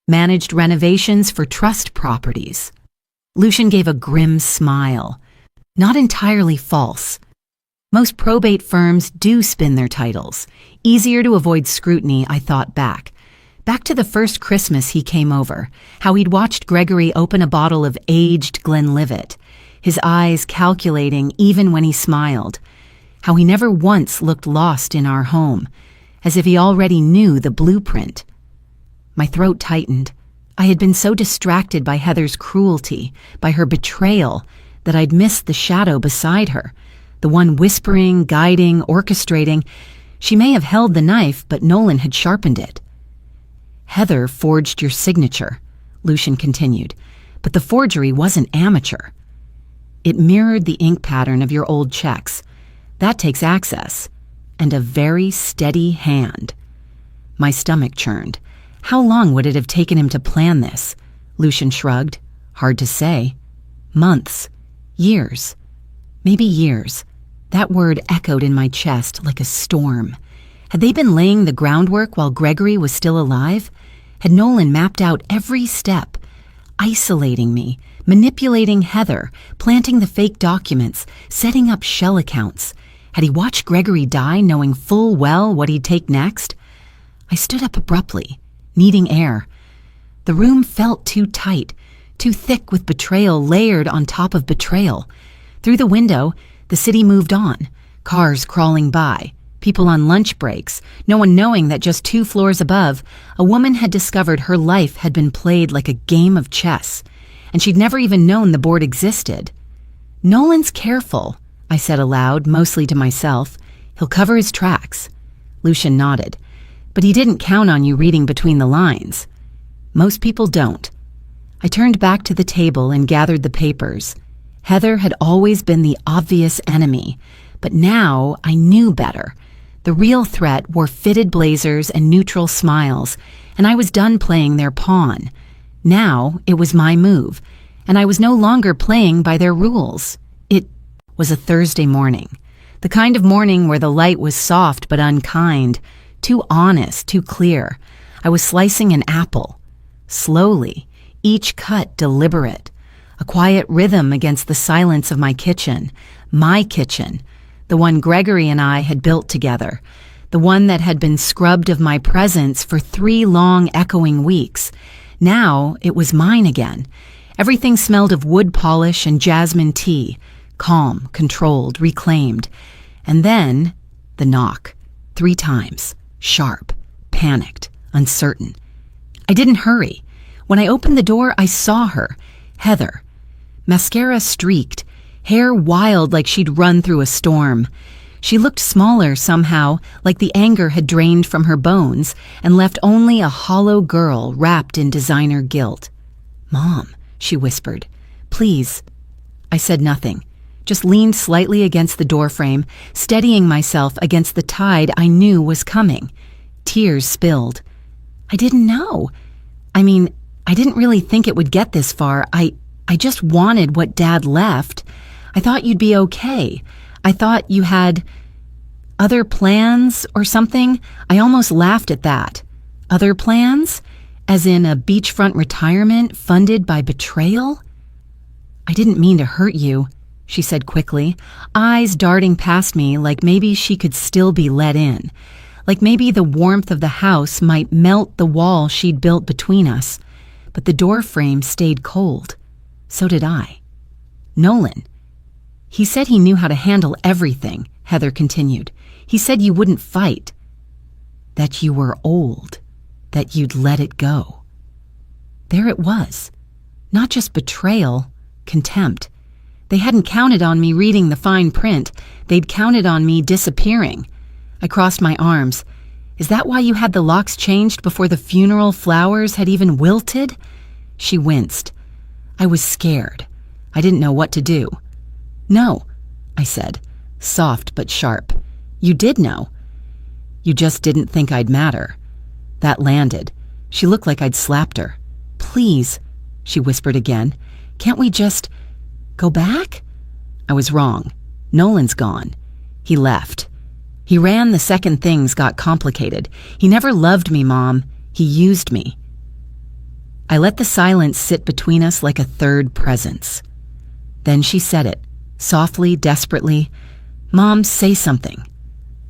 Managed renovations for trust properties. Lucian gave a grim smile. Not entirely false. Most probate firms do spin their titles. Easier to avoid scrutiny, I thought back. Back to the first Christmas he came over, how he'd watched Gregory open a bottle of aged Glenlivet, his eyes calculating even when he smiled, how he never once looked lost in our home, as if he already knew the blueprint. My throat tightened. I had been so distracted by Heather's cruelty, by her betrayal, that I'd missed the shadow beside her, the one whispering, guiding, orchestrating. She may have held the knife, but Nolan had sharpened it. Heather forged your signature, Lucian continued, but the forgery wasn't amateur. It mirrored the ink pattern of your old checks. That takes access, and a very steady hand. My stomach churned. How long would it have taken him to plan this? Lucian shrugged. Hard to say. Months. Years. Maybe years. That word echoed in my chest like a storm. Had they been laying the groundwork while Gregory was still alive? Had Nolan mapped out every step, isolating me, manipulating Heather, planting the fake documents, setting up shell accounts? Had he watched Gregory die knowing full well what he'd take next? I stood up abruptly, needing air. The room felt too tight, too thick with betrayal layered on top of betrayal. Through the window, the city moved on, cars crawling by, people on lunch breaks, no one knowing that just 2 floors above, a woman had discovered her life had been played like a game of chess, and she'd never even known the board existed. Nolan's careful, I said aloud, mostly to myself. He'll cover his tracks. Lucian nodded. But he didn't count on you reading between the lines. Most people don't. I turned back to the table and gathered the papers. Heather had always been the obvious enemy, but now I knew better. The real threat wore fitted blazers and neutral smiles, and I was done playing their pawn. Now it was my move, and I was no longer playing by their rules. It was a Thursday morning, the kind of morning where the light was soft but unkind, too honest, too clear. I was slicing an apple, slowly, each cut deliberate. A quiet rhythm against the silence of my kitchen, the one Gregory and I had built together, the one that had been scrubbed of my presence for 3 long echoing weeks. Now it was mine again. Everything smelled of wood polish and jasmine tea, calm, controlled, reclaimed. And then the knock, 3 times, sharp, panicked, uncertain. I didn't hurry. When I opened the door, I saw her, Heather. Mascara streaked, hair wild like she'd run through a storm. She looked smaller somehow, like the anger had drained from her bones and left only a hollow girl wrapped in designer guilt. "Mom," she whispered, "please." I said nothing, just leaned slightly against the doorframe, steadying myself against the tide I knew was coming. Tears spilled. I didn't know. I mean, I didn't really think it would get this far. I just wanted what Dad left. I thought you'd be okay. I thought you had other plans or something. I almost laughed at that. Other plans? As in a beachfront retirement funded by betrayal? I didn't mean to hurt you, she said quickly, eyes darting past me like maybe she could still be let in. Like maybe the warmth of the house might melt the wall she'd built between us. But the door frame stayed cold. So did I. Nolan. He said he knew how to handle everything, Heather continued. He said you wouldn't fight. That you were old. That you'd let it go. There it was. Not just betrayal, contempt. They hadn't counted on me reading the fine print. They'd counted on me disappearing. I crossed my arms. Is that why you had the locks changed before the funeral flowers had even wilted? She winced. I was scared. I didn't know what to do. No, I said, soft but sharp. You did know. You just didn't think I'd matter. That landed. She looked like I'd slapped her. Please, she whispered again. Can't we just go back? I was wrong. Nolan's gone. He left. He ran the second things got complicated. He never loved me, Mom. He used me. I let the silence sit between us like a third presence. Then she said it, softly, desperately. Mom, say something.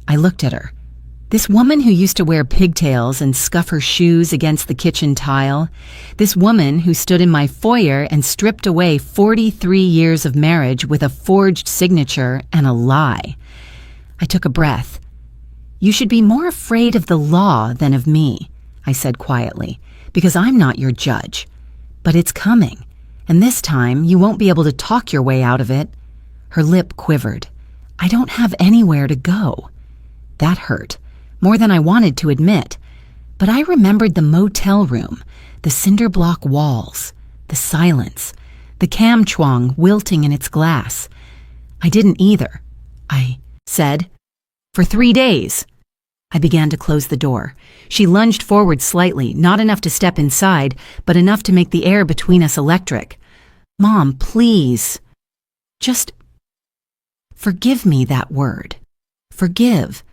I looked at her. This woman who used to wear pigtails and scuff her shoes against the kitchen tile, this woman who stood in my foyer and stripped away 43 years of marriage with a forged signature and a lie. I took a breath. You should be more afraid of the law than of me, I said quietly, because I'm not your judge. But it's coming, and this time you won't be able to talk your way out of it. Her lip quivered. I don't have anywhere to go. That hurt. More than I wanted to admit. But I remembered the motel room, the cinder block walls, the silence, the cam chuang wilting in its glass. I didn't either, I said. For 3 days. I began to close the door. She lunged forward slightly, not enough to step inside, but enough to make the air between us electric. Mom, please. Just forgive me that word. Forgive.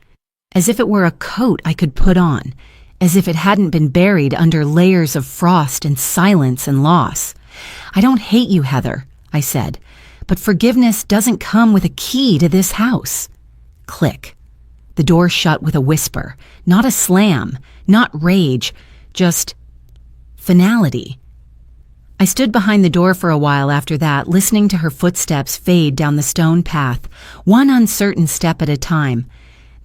As if it were a coat I could put on, as if it hadn't been buried under layers of frost and silence and loss. I don't hate you, Heather, I said, but forgiveness doesn't come with a key to this house. Click. The door shut with a whisper, not a slam, not rage, just finality. I stood behind the door for a while after that, listening to her footsteps fade down the stone path, one uncertain step at a time.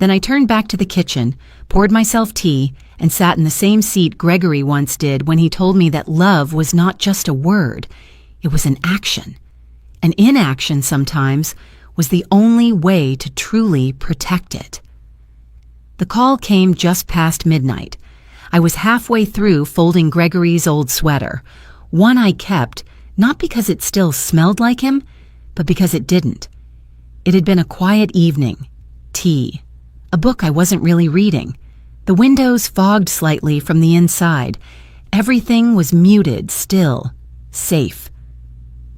Then I turned back to the kitchen, poured myself tea, and sat in the same seat Gregory once did when he told me that love was not just a word, it was an action. And inaction sometimes was the only way to truly protect it. The call came just past midnight. I was halfway through folding Gregory's old sweater, one I kept, not because it still smelled like him, but because it didn't. It had been a quiet evening. Tea. A book I wasn't really reading. The windows fogged slightly from the inside. Everything was muted, still, safe.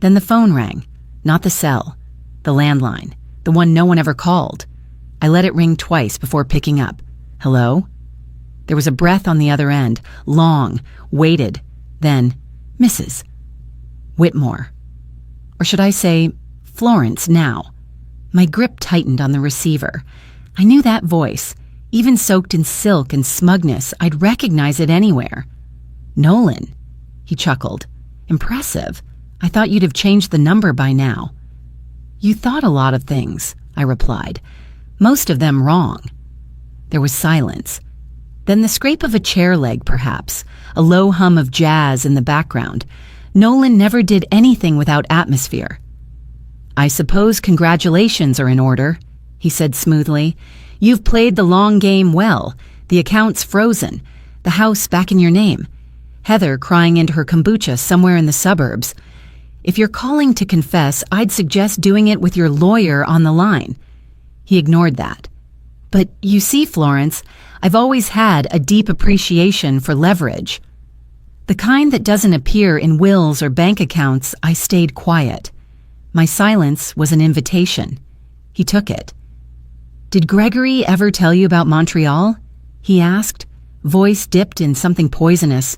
Then the phone rang. Not the cell. The landline. The one no one ever called. I let it ring twice before picking up. Hello? There was a breath on the other end, long, waited, then, Mrs. Whitmore. Or should I say, Florence now. My grip tightened on the receiver. I knew that voice. Even soaked in silk and smugness, I'd recognize it anywhere. Nolan, he chuckled. Impressive. I thought you'd have changed the number by now. You thought a lot of things, I replied. Most of them wrong. There was silence. Then the scrape of a chair leg, perhaps, a low hum of jazz in the background. Nolan never did anything without atmosphere. I suppose congratulations are in order, he said smoothly. You've played the long game well. The account's frozen. The house back in your name. Heather crying into her kombucha somewhere in the suburbs. If you're calling to confess, I'd suggest doing it with your lawyer on the line. He ignored that. But you see, Florence, I've always had a deep appreciation for leverage. The kind that doesn't appear in wills or bank accounts. I stayed quiet. My silence was an invitation. He took it. Did Gregory ever tell you about Montreal? He asked, voice dipped in something poisonous.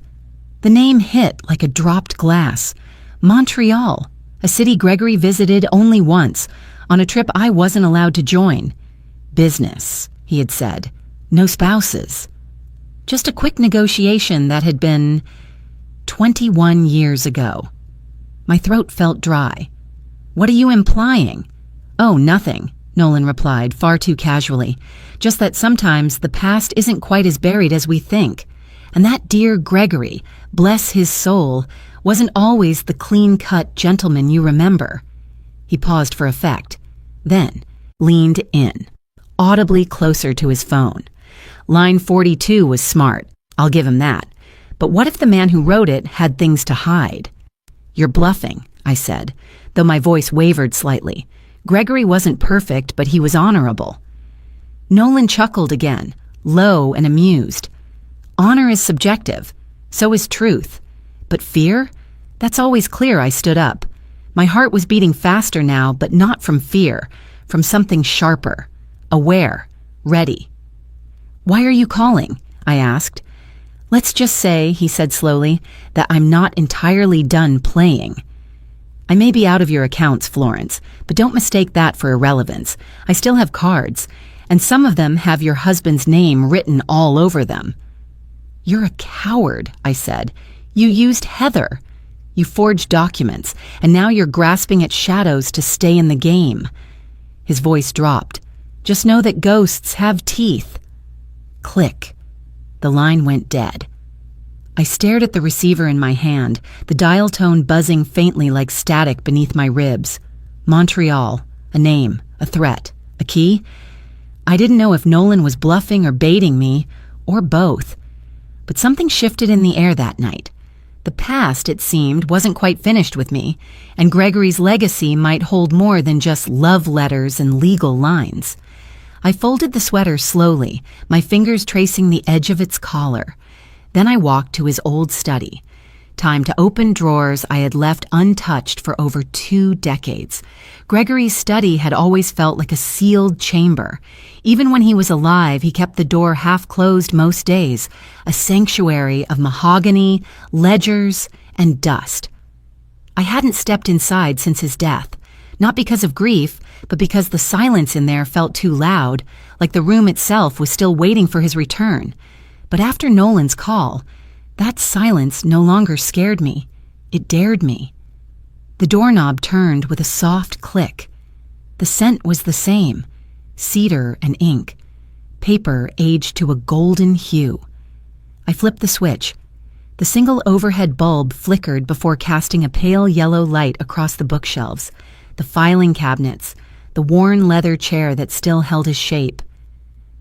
The name hit like a dropped glass. Montreal, a city Gregory visited only once, on a trip I wasn't allowed to join. Business, he had said. No spouses. Just a quick negotiation that had been 21 years ago. My throat felt dry. What are you implying? Oh, nothing, Nolan replied, far too casually. Just that sometimes the past isn't quite as buried as we think. And that dear Gregory, bless his soul, wasn't always the clean-cut gentleman you remember. He paused for effect. Then, leaned in, audibly closer to his phone. Line 42 was smart, I'll give him that. But what if the man who wrote it had things to hide? You're bluffing, I said, though my voice wavered slightly. Gregory wasn't perfect, but he was honorable. Nolan chuckled again, low and amused. Honor is subjective. So is truth. But fear? That's always clear. I stood up. My heart was beating faster now, but not from fear, from something sharper, aware, ready. Why are you calling? I asked. Let's just say, he said slowly, that I'm not entirely done playing. I may be out of your accounts, Florence, but don't mistake that for irrelevance. I still have cards, and some of them have your husband's name written all over them. You're a coward, I said. You used Heather. You forged documents, and now you're grasping at shadows to stay in the game. His voice dropped. Just know that ghosts have teeth. Click. The line went dead. I stared at the receiver in my hand, the dial tone buzzing faintly like static beneath my ribs. Montreal. A name. A threat. A key? I didn't know if Nolan was bluffing or baiting me, or both. But something shifted in the air that night. The past, it seemed, wasn't quite finished with me, and Gregory's legacy might hold more than just love letters and legal lines. I folded the sweater slowly, my fingers tracing the edge of its collar. Then I walked to his old study. Time to open drawers I had left untouched for over 2 decades. Gregory's study had always felt like a sealed chamber. Even when he was alive, he kept the door half closed most days, a sanctuary of mahogany, ledgers, and dust. I hadn't stepped inside since his death, not because of grief, but because the silence in there felt too loud, like the room itself was still waiting for his return. But after Nolan's call, that silence no longer scared me. It dared me. The doorknob turned with a soft click. The scent was the same, cedar and ink, paper aged to a golden hue. I flipped the switch. The single overhead bulb flickered before casting a pale yellow light across the bookshelves, the filing cabinets, the worn leather chair that still held his shape.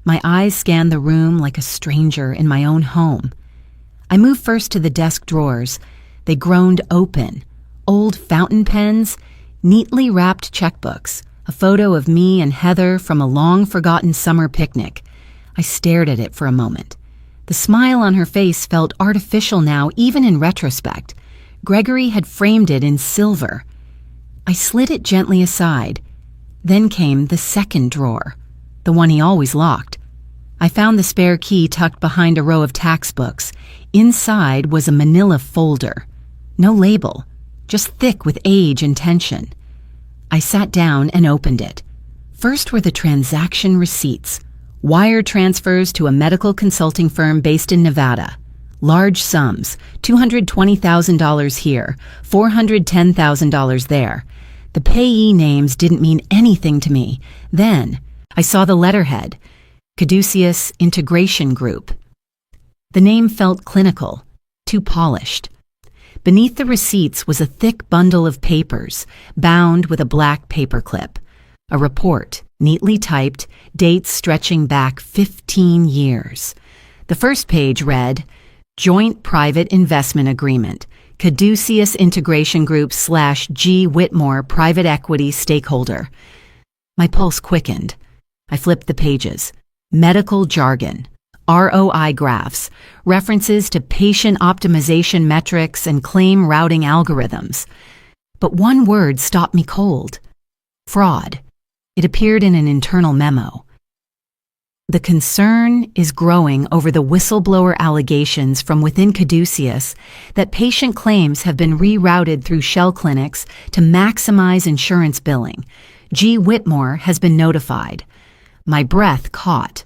My eyes scanned the room like a stranger in my own home. I moved first to the desk drawers. They groaned open. Old fountain pens, neatly wrapped checkbooks, a photo of me and Heather from a long-forgotten summer picnic. I stared at it for a moment. The smile on her face felt artificial now, even in retrospect. Gregory had framed it in silver. I slid it gently aside. Then came the second drawer, the one he always locked. I found the spare key tucked behind a row of tax books. Inside was a manila folder. No label, just thick with age and tension. I sat down and opened it. First were the transaction receipts, wire transfers to a medical consulting firm based in Nevada. Large sums, $220,000 here, $410,000 there. The payee names didn't mean anything to me. Then I saw the letterhead, Caduceus Integration Group. The name felt clinical, too polished. Beneath the receipts was a thick bundle of papers, bound with a black paperclip. A report, neatly typed, dates stretching back 15 years. The first page read, Joint Private Investment Agreement, Caduceus Integration Group / G. Whitmore Private Equity Stakeholder. My pulse quickened. I flipped the pages. Medical jargon, ROI graphs, references to patient optimization metrics and claim routing algorithms. But one word stopped me cold. Fraud. It appeared in an internal memo. The concern is growing over the whistleblower allegations from within Caduceus that patient claims have been rerouted through shell clinics to maximize insurance billing. G. Whitmore has been notified. My breath caught.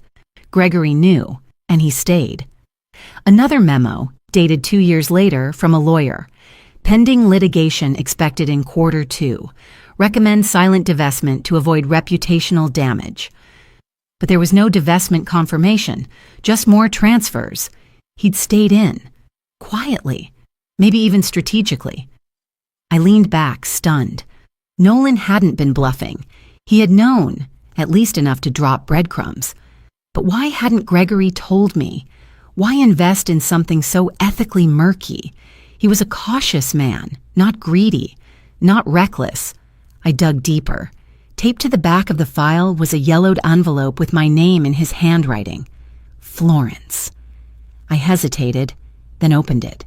Gregory knew, and he stayed. Another memo, dated 2 years later, from a lawyer. Pending litigation expected in Q2. Recommend silent divestment to avoid reputational damage. But there was no divestment confirmation, just more transfers. He'd stayed in, quietly, maybe even strategically. I leaned back, stunned. Nolan hadn't been bluffing. He had known, at least enough to drop breadcrumbs. But why hadn't Gregory told me? Why invest in something so ethically murky? He was a cautious man, not greedy, not reckless. I dug deeper. Taped to the back of the file was a yellowed envelope with my name in his handwriting. Florence. I hesitated, then opened it.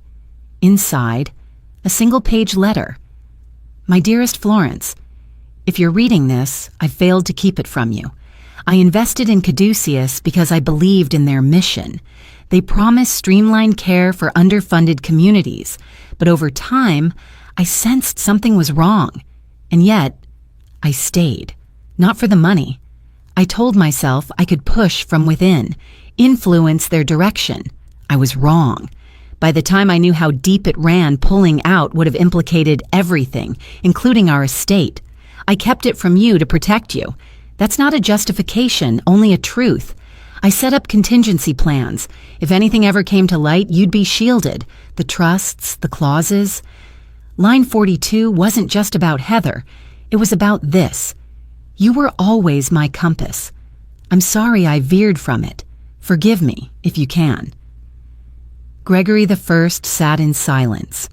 Inside, a single-page letter. My dearest Florence, if you're reading this, I failed to keep it from you. I invested in Caduceus because I believed in their mission. They promise streamlined care for underfunded communities, but over time, I sensed something was wrong. And yet, I stayed. Not for the money. I told myself I could push from within, influence their direction. I was wrong. By the time I knew how deep it ran, pulling out would have implicated everything, including our estate. I kept it from you to protect you. That's not a justification, only a truth. I set up contingency plans. If anything ever came to light, you'd be shielded. The trusts, the clauses. Line 42 wasn't just about Heather. It was about this. You were always my compass. I'm sorry I veered from it. Forgive me, if you can. Gregory I sat in silence.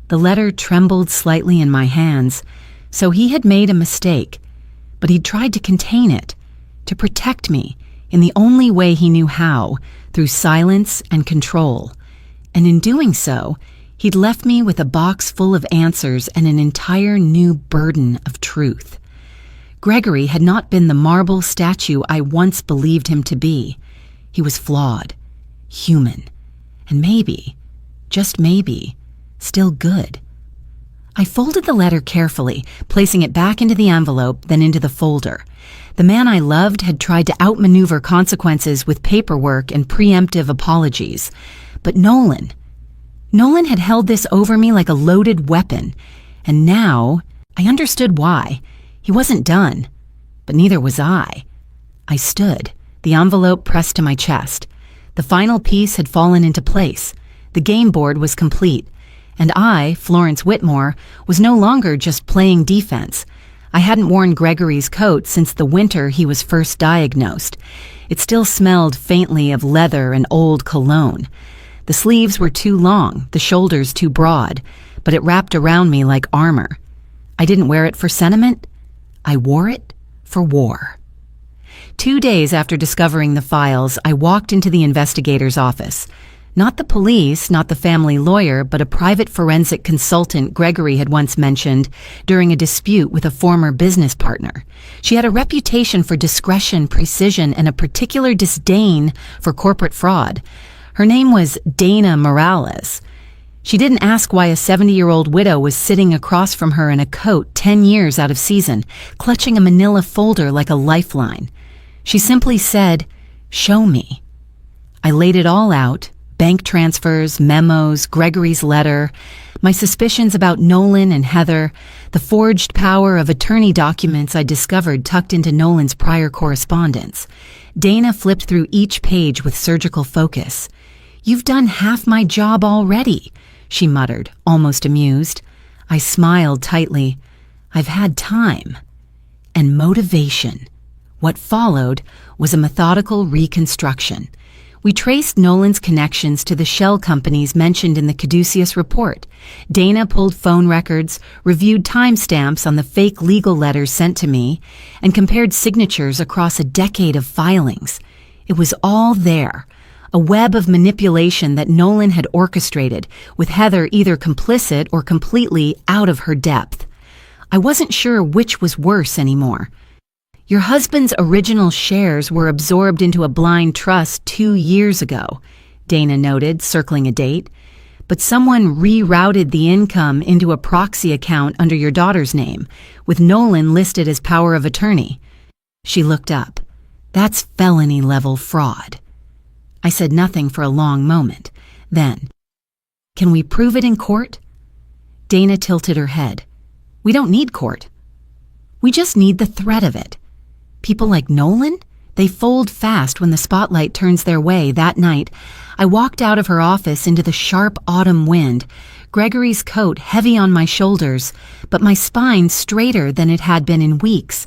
The letter trembled slightly in my hands, so he had made a mistake, but he'd tried to contain it, to protect me in the only way he knew how, through silence and control. And in doing so, he'd left me with a box full of answers and an entire new burden of truth. Gregory had not been the marble statue I once believed him to be. He was flawed, human, and maybe, just maybe, still good. I folded the letter carefully, placing it back into the envelope, then into the folder. The man I loved had tried to outmaneuver consequences with paperwork and preemptive apologies. But Nolan had held this over me like a loaded weapon. And now, I understood why. He wasn't done. But neither was I. I stood, the envelope pressed to my chest. The final piece had fallen into place. The game board was complete. And I, Florence Whitmore, was no longer just playing defense. I hadn't worn Gregory's coat since the winter he was first diagnosed. It still smelled faintly of leather and old cologne. The sleeves were too long, the shoulders too broad, but it wrapped around me like armor. I didn't wear it for sentiment. I wore it for war. 2 days after discovering the files, I walked into the investigator's office. Not the police, not the family lawyer, but a private forensic consultant Gregory had once mentioned during a dispute with a former business partner. She had a reputation for discretion, precision, and a particular disdain for corporate fraud. Her name was Dana Morales. She didn't ask why a 70-year-old widow was sitting across from her in a coat 10 years out of season, clutching a manila folder like a lifeline. She simply said, "Show me." I laid it all out. Bank transfers, memos, Gregory's letter, my suspicions about Nolan and Heather, the forged power of attorney documents I discovered tucked into Nolan's prior correspondence. Dana flipped through each page with surgical focus. "You've done half my job already," she muttered, almost amused. I smiled tightly. I've had time. And motivation. What followed was a methodical reconstruction. We traced Nolan's connections to the shell companies mentioned in the Caduceus report. Dana pulled phone records, reviewed timestamps on the fake legal letters sent to me, and compared signatures across a decade of filings. It was all there, a web of manipulation that Nolan had orchestrated, with Heather either complicit or completely out of her depth. I wasn't sure which was worse anymore. Your husband's original shares were absorbed into a blind trust 2 years ago, Dana noted, circling a date. But someone rerouted the income into a proxy account under your daughter's name, with Nolan listed as power of attorney. She looked up. That's felony-level fraud. I said nothing for a long moment. Then, "Can we prove it in court?" Dana tilted her head. "We don't need court. We just need the threat of it. People like Nolan? They fold fast when the spotlight turns their way." That night, I walked out of her office into the sharp autumn wind, Gregory's coat heavy on my shoulders, but my spine straighter than it had been in weeks.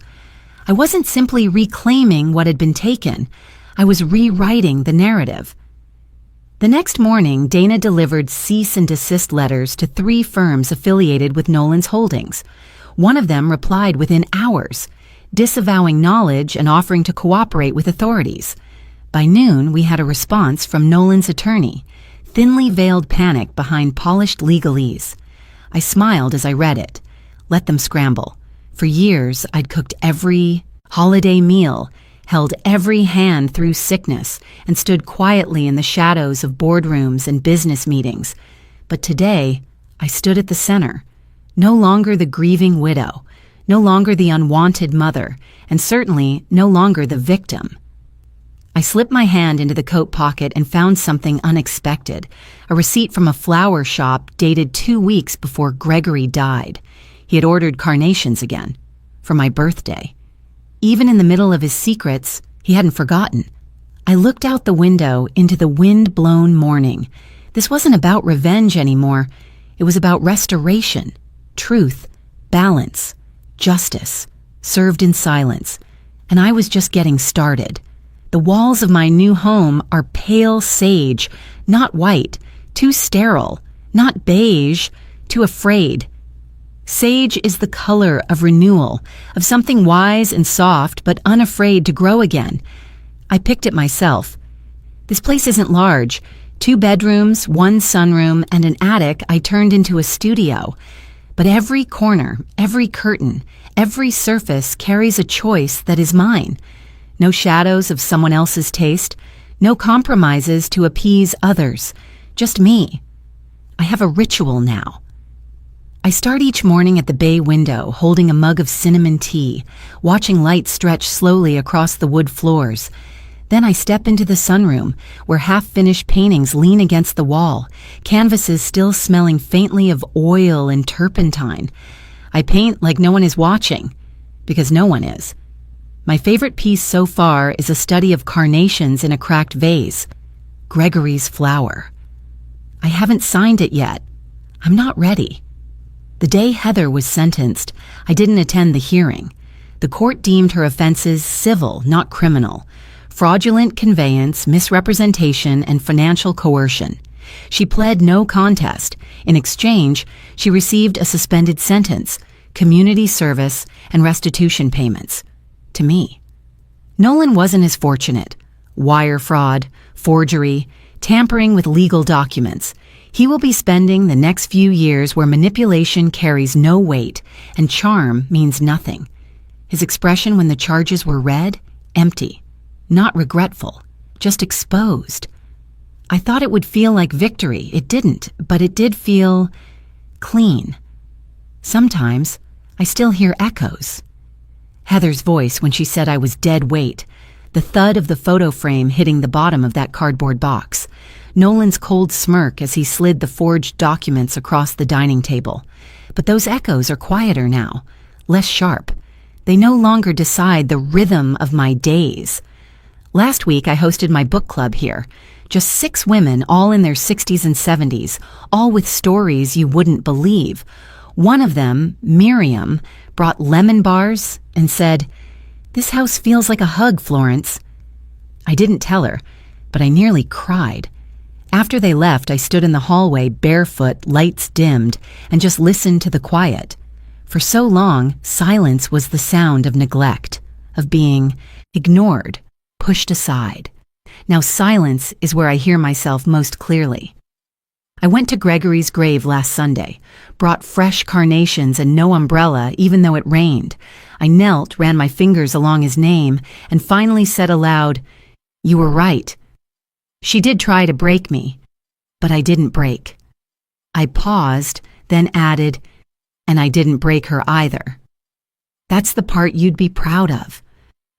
I wasn't simply reclaiming what had been taken. I was rewriting the narrative. The next morning, Dana delivered cease and desist letters to 3 firms affiliated with Nolan's holdings. One of them replied within hours, disavowing knowledge and offering to cooperate with authorities. By noon, we had a response from Nolan's attorney, thinly veiled panic behind polished legalese. I smiled as I read it. Let them scramble. For years, I'd cooked every holiday meal, held every hand through sickness, and stood quietly in the shadows of boardrooms and business meetings. But today, I stood at the center, no longer the grieving widow, no longer the unwanted mother, and certainly no longer the victim. I slipped my hand into the coat pocket and found something unexpected, a receipt from a flower shop dated 2 weeks before Gregory died. He had ordered carnations again, for my birthday. Even in the middle of his secrets, he hadn't forgotten. I looked out the window into the wind-blown morning. This wasn't about revenge anymore. It was about restoration, truth, balance, justice, served in silence. And I was just getting started. The walls of my new home are pale sage, not white, too sterile, not beige, too afraid. Sage is the color of renewal, of something wise and soft but unafraid to grow again. I picked it myself. This place isn't large. 2 bedrooms, 1 sunroom, and an attic I turned into a studio. But every corner, every curtain, every surface carries a choice that is mine. No shadows of someone else's taste, no compromises to appease others, just me. I have a ritual now. I start each morning at the bay window, holding a mug of cinnamon tea, watching light stretch slowly across the wood floors. Then I step into the sunroom, where half-finished paintings lean against the wall, canvases still smelling faintly of oil and turpentine. I paint like no one is watching, because no one is. My favorite piece so far is a study of carnations in a cracked vase. Gregory's flower. I haven't signed it yet. I'm not ready. The day Heather was sentenced, I didn't attend the hearing. The court deemed her offenses civil, not criminal. Fraudulent conveyance, misrepresentation, and financial coercion. She pled no contest. In exchange, she received a suspended sentence, community service, and restitution payments. To me. Nolan wasn't as fortunate. Wire fraud, forgery, tampering with legal documents. He will be spending the next few years where manipulation carries no weight and charm means nothing. His expression when the charges were read? Empty. Not regretful. Just exposed. I thought it would feel like victory. It didn't, but it did feel clean. Sometimes I still hear echoes. Heather's voice when she said I was dead weight, the thud of the photo frame hitting the bottom of that cardboard box, Nolan's cold smirk as he slid the forged documents across the dining table. But those echoes are quieter now, less sharp. They no longer decide the rhythm of my days. Last week I hosted my book club here. Just 6 women, all in their 60s and 70s, all with stories you wouldn't believe. One of them, Miriam, brought lemon bars and said, "This house feels like a hug, Florence." I didn't tell her, but I nearly cried. After they left, I stood in the hallway barefoot, lights dimmed, and just listened to the quiet. For so long, silence was the sound of neglect, of being ignored, pushed aside. Now silence is where I hear myself most clearly. I went to Gregory's grave last Sunday, brought fresh carnations and no umbrella even though it rained. I knelt, ran my fingers along his name, and finally said aloud, "You were right." She did try to break me, but I didn't break. I paused, then added, "And I didn't break her either." That's the part you'd be proud of.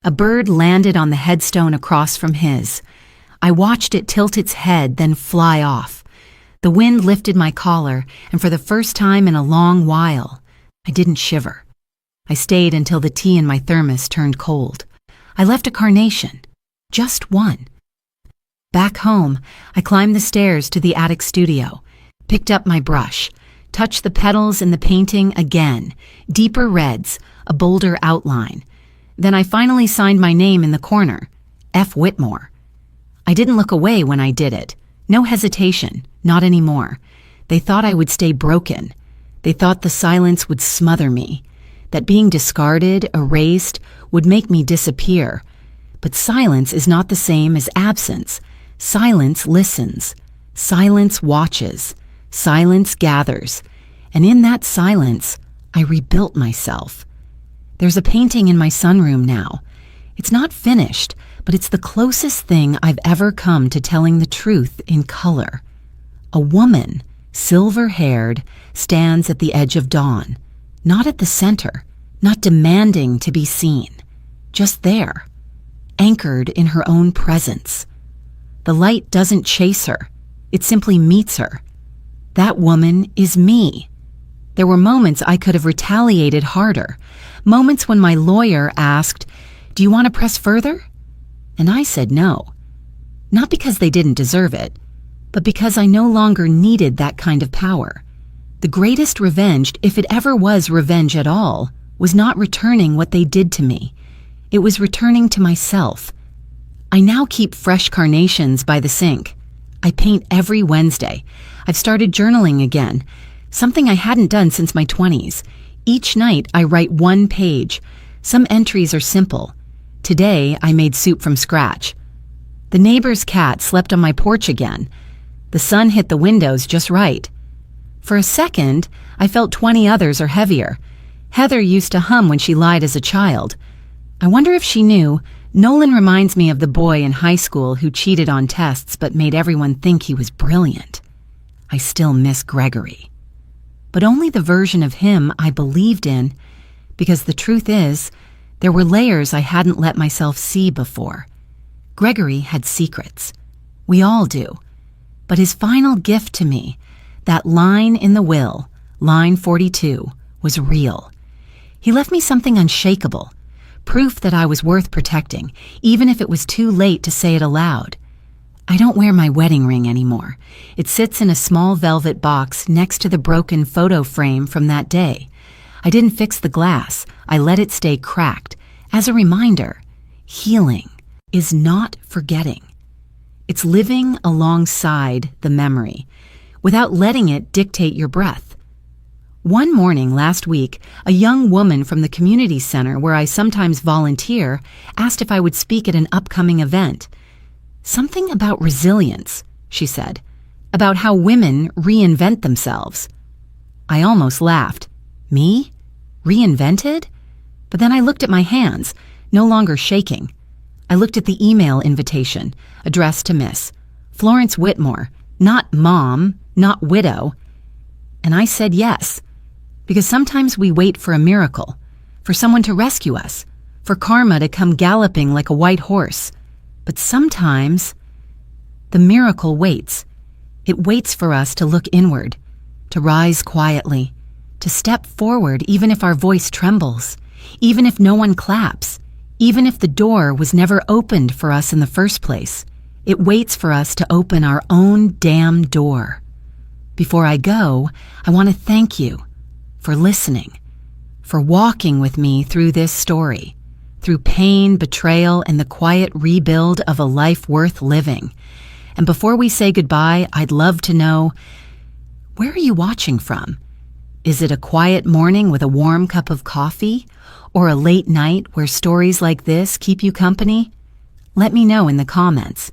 A bird landed on the headstone across from his. I watched it tilt its head, then fly off. The wind lifted my collar, and for the first time in a long while, I didn't shiver. I stayed until the tea in my thermos turned cold. I left a carnation. Just one. Back home, I climbed the stairs to the attic studio, picked up my brush, touched the petals in the painting again, deeper reds, a bolder outline. Then I finally signed my name in the corner, F. Whitmore. I didn't look away when I did it. No hesitation, not anymore. They thought I would stay broken. They thought the silence would smother me, that being discarded, erased, would make me disappear. But silence is not the same as absence. Silence listens. Silence watches. Silence gathers. And in that silence, I rebuilt myself. There's a painting in my sunroom now. It's not finished, but it's the closest thing I've ever come to telling the truth in color. A woman, silver-haired, stands at the edge of dawn, not at the center, not demanding to be seen, just there, anchored in her own presence. The light doesn't chase her, it simply meets her. That woman is me. There were moments I could have retaliated harder, moments when my lawyer asked, "Do you want to press further?" And I said no. Not because they didn't deserve it, but because I no longer needed that kind of power. The greatest revenge, if it ever was revenge at all, was not returning what they did to me. It was returning to myself. I now keep fresh carnations by the sink. I paint every Wednesday. I've started journaling again, something I hadn't done since my 20s. Each night I write one page. Some entries are simple. Today I made soup from scratch. The neighbor's cat slept on my porch again. The sun hit the windows just right. For a second, I felt 20 others are heavier. Heather used to hum when she lied as a child. I wonder if she knew. Nolan reminds me of the boy in high school who cheated on tests but made everyone think he was brilliant. I still miss Gregory. But only the version of him I believed in, because the truth is, there were layers I hadn't let myself see before. Gregory had secrets. We all do. But his final gift to me, that line in the will, line 42, was real. He left me something unshakable, proof that I was worth protecting, even if it was too late to say it aloud. I don't wear my wedding ring anymore. It sits in a small velvet box next to the broken photo frame from that day. I didn't fix the glass. I let it stay cracked. As a reminder, healing is not forgetting. It's living alongside the memory, without letting it dictate your breath. One morning last week, a young woman from the community center where I sometimes volunteer asked if I would speak at an upcoming event. Something about resilience, she said, about how women reinvent themselves. I almost laughed. Me? Reinvented? But then I looked at my hands, no longer shaking. I looked at the email invitation, addressed to Miss Florence Whitmore, not mom, not widow. And I said yes, because sometimes we wait for a miracle, for someone to rescue us, for karma to come galloping like a white horse. But sometimes the miracle waits. It waits for us to look inward, to rise quietly, to step forward even if our voice trembles, even if no one claps, even if the door was never opened for us in the first place. It waits for us to open our own damn door. Before I go, I want to thank you for listening, for walking with me through this story, through pain, betrayal, and the quiet rebuild of a life worth living. And before we say goodbye, I'd love to know, where are you watching from? Is it a quiet morning with a warm cup of coffee? Or a late night where stories like this keep you company? Let me know in the comments.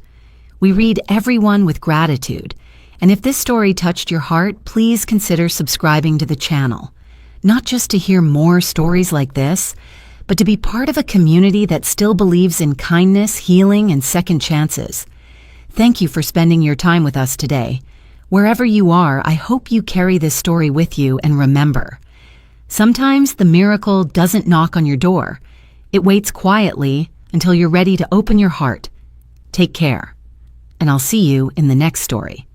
We read everyone with gratitude. And if this story touched your heart, please consider subscribing to the channel. Not just to hear more stories like this, but to be part of a community that still believes in kindness, healing, and second chances. Thank you for spending your time with us today. Wherever you are, I hope you carry this story with you and remember. Sometimes the miracle doesn't knock on your door. It waits quietly until you're ready to open your heart. Take care, and I'll see you in the next story.